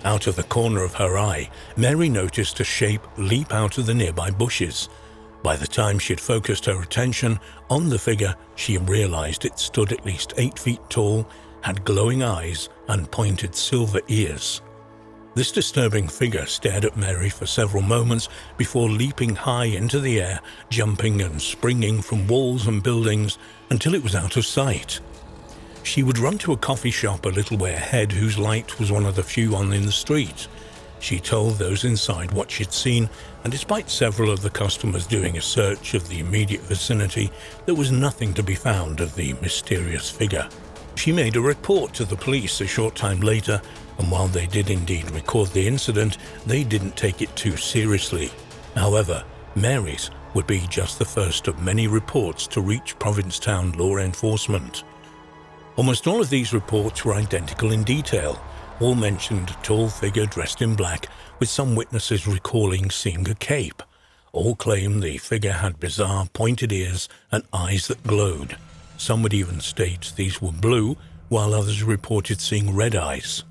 Out of the corner of her eye, Mary noticed a shape leap out of the nearby bushes. By the time she had focused her attention on the figure, she realized it stood at least 8 feet tall, had glowing eyes and pointed silver ears. This disturbing figure stared at Mary for several moments before leaping high into the air, jumping and springing from walls and buildings until it was out of sight. She would run to a coffee shop a little way ahead whose light was one of the few on in the street. She told those inside what she'd seen, and despite several of the customers doing a search of the immediate vicinity, there was nothing to be found of the mysterious figure. She made a report to the police a short time later, and while they did indeed record the incident, they didn't take it too seriously. However, Mary's would be just the first of many reports to reach Provincetown law enforcement. Almost all of these reports were identical in detail. All mentioned a tall figure dressed in black, with some witnesses recalling seeing a cape. All claimed the figure had bizarre pointed ears and eyes that glowed. Some would even state these were blue, while others reported seeing red eyes.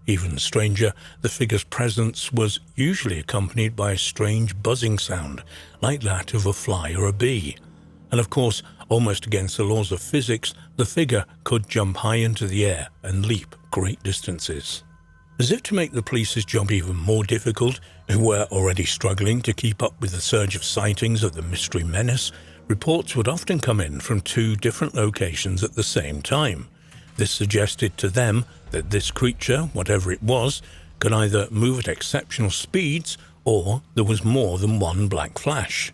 Even stranger, the figure's presence was usually accompanied by a strange buzzing sound, like that of a fly or a bee. And of course, almost against the laws of physics, the figure could jump high into the air and leap great distances. As if to make the police's job even more difficult, who were already struggling to keep up with the surge of sightings of the mystery menace, reports would often come in from 2 different locations at the same time. This suggested to them that this creature, whatever it was, could either move at exceptional speeds or there was more than one black flash.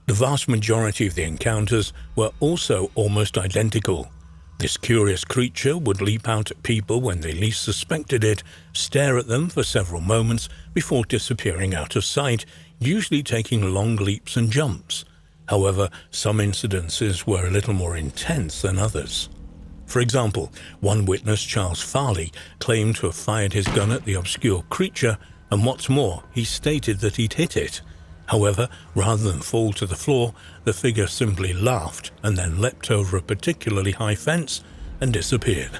The vast majority of the encounters were also almost identical. This curious creature would leap out at people when they least suspected it, stare at them for several moments before disappearing out of sight, usually taking long leaps and jumps. However, some incidences were a little more intense than others. For example, one witness, Charles Farley, claimed to have fired his gun at the obscure creature, and what's more, he stated that he'd hit it. However, rather than fall to the floor, the figure simply laughed and then leapt over a particularly high fence and disappeared.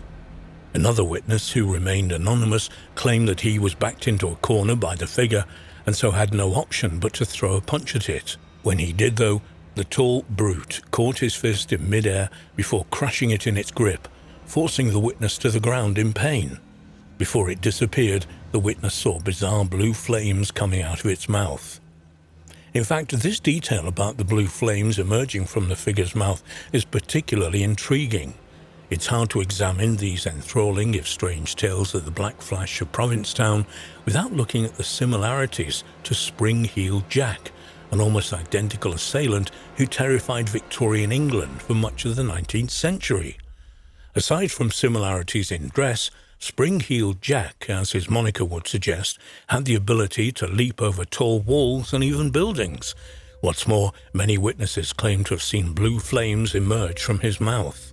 Another witness, who remained anonymous, claimed that he was backed into a corner by the figure and so had no option but to throw a punch at it. When he did, though, the tall brute caught his fist in midair before crushing it in its grip, forcing the witness to the ground in pain. Before it disappeared, the witness saw bizarre blue flames coming out of its mouth. In fact, this detail about the blue flames emerging from the figure's mouth is particularly intriguing. It's hard to examine these enthralling, if strange, tales of the Black Flash of Provincetown without looking at the similarities to Spring-Heeled Jack, an almost identical assailant who terrified Victorian England for much of the 19th century. Aside from similarities in dress, Spring-Heeled Jack, as his moniker would suggest, had the ability to leap over tall walls and even buildings. What's more, many witnesses claim to have seen blue flames emerge from his mouth.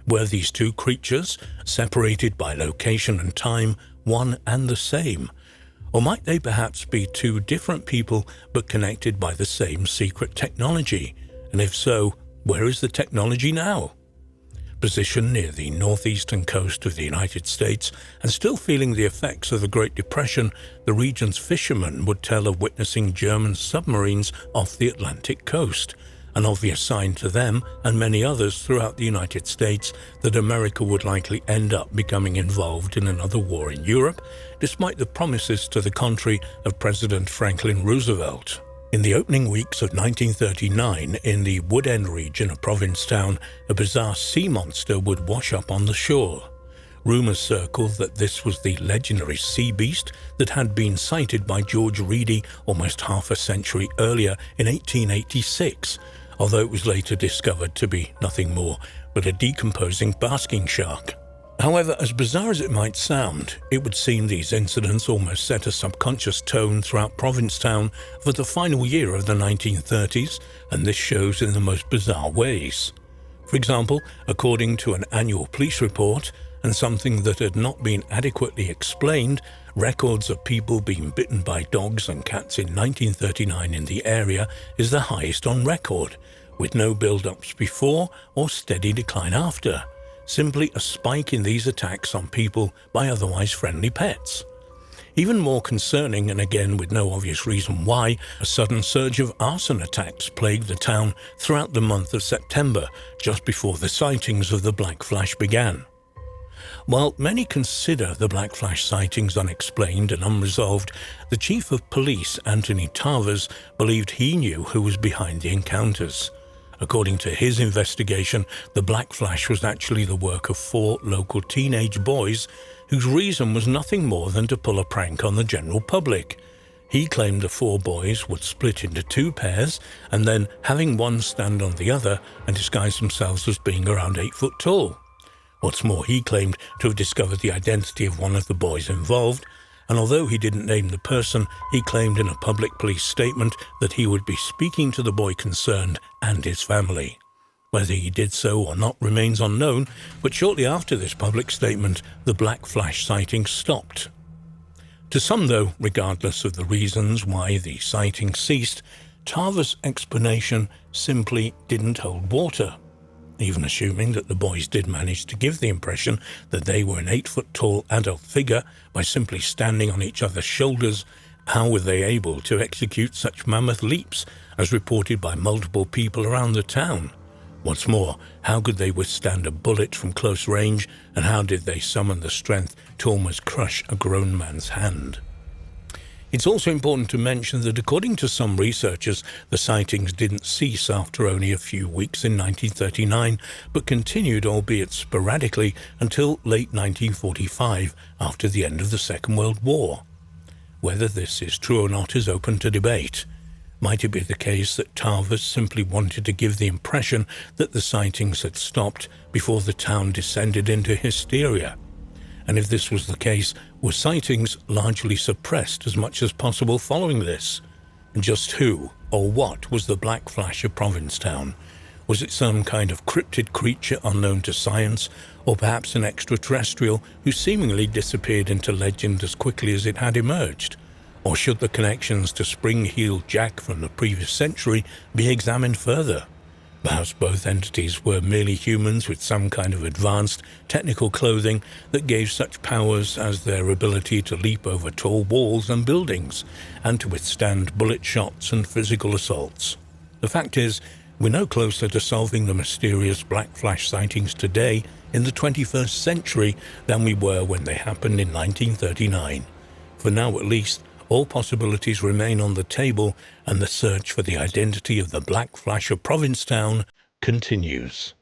Were these 2 creatures, separated by location and time, one and the same? Or might they perhaps be 2 different people but connected by the same secret technology? And if so, where is the technology now? Positioned near the northeastern coast of the United States and still feeling the effects of the Great Depression, the region's fishermen would tell of witnessing German submarines off the Atlantic coast, an obvious sign to them and many others throughout the United States that America would likely end up becoming involved in another war in Europe, despite the promises to the contrary of President Franklin Roosevelt. In the opening weeks of 1939, in the Wood End region of Provincetown, a bizarre sea monster would wash up on the shore. Rumours circled that this was the legendary sea beast that had been sighted by George Reedy almost half a century earlier in 1886, although it was later discovered to be nothing more but a decomposing basking shark. However, as bizarre as it might sound, it would seem these incidents almost set a subconscious tone throughout Provincetown for the final year of the 1930s, and this shows in the most bizarre ways. For example, according to an annual police report, and something that had not been adequately explained, records of people being bitten by dogs and cats in 1939 in the area is the highest on record, with no build-ups before or steady decline after. Simply a spike in these attacks on people by otherwise friendly pets. Even more concerning, and again with no obvious reason why, a sudden surge of arson attacks plagued the town throughout the month of September, just before the sightings of the Black Flash began. While many consider the Black Flash sightings unexplained and unresolved, the Chief of Police, Anthony Tarvers, believed he knew who was behind the encounters. According to his investigation, the Black Flash was actually the work of 4 local teenage boys whose reason was nothing more than to pull a prank on the general public. He claimed the 4 boys would split into 2 pairs and then, having one stand on the other, and disguise themselves as being around 8 foot tall. What's more, he claimed to have discovered the identity of one of the boys involved, and although he didn't name the person, he claimed in a public police statement that he would be speaking to the boy concerned and his family. Whether he did so or not remains unknown, but shortly after this public statement, the Black Flash sighting stopped. To some, though, regardless of the reasons why the sighting ceased, Tarver's explanation simply didn't hold water. Even assuming that the boys did manage to give the impression that they were an 8-foot-tall adult figure by simply standing on each other's shoulders, how were they able to execute such mammoth leaps, as reported by multiple people around the town? What's more, how could they withstand a bullet from close range, and how did they summon the strength to almost crush a grown man's hand? It's also important to mention that according to some researchers, the sightings didn't cease after only a few weeks in 1939, but continued, albeit sporadically, until late 1945, after the end of the Second World War. Whether this is true or not is open to debate. Might it be the case that Tarvas simply wanted to give the impression that the sightings had stopped before the town descended into hysteria? And if this was the case, were sightings largely suppressed as much as possible following this? And just who or what was the Black Flash of Provincetown? Was it some kind of cryptid creature unknown to science, or perhaps an extraterrestrial who seemingly disappeared into legend as quickly as it had emerged? Or should the connections to Spring-Heeled Jack from the previous century be examined further? Perhaps both entities were merely humans with some kind of advanced technical clothing that gave such powers as their ability to leap over tall walls and buildings, and to withstand bullet shots and physical assaults. The fact is, we're no closer to solving the mysterious Black Flash sightings today in the 21st century than we were when they happened in 1939. For now at least, all possibilities remain on the table, and the search for the identity of the Black Flash of Provincetown continues.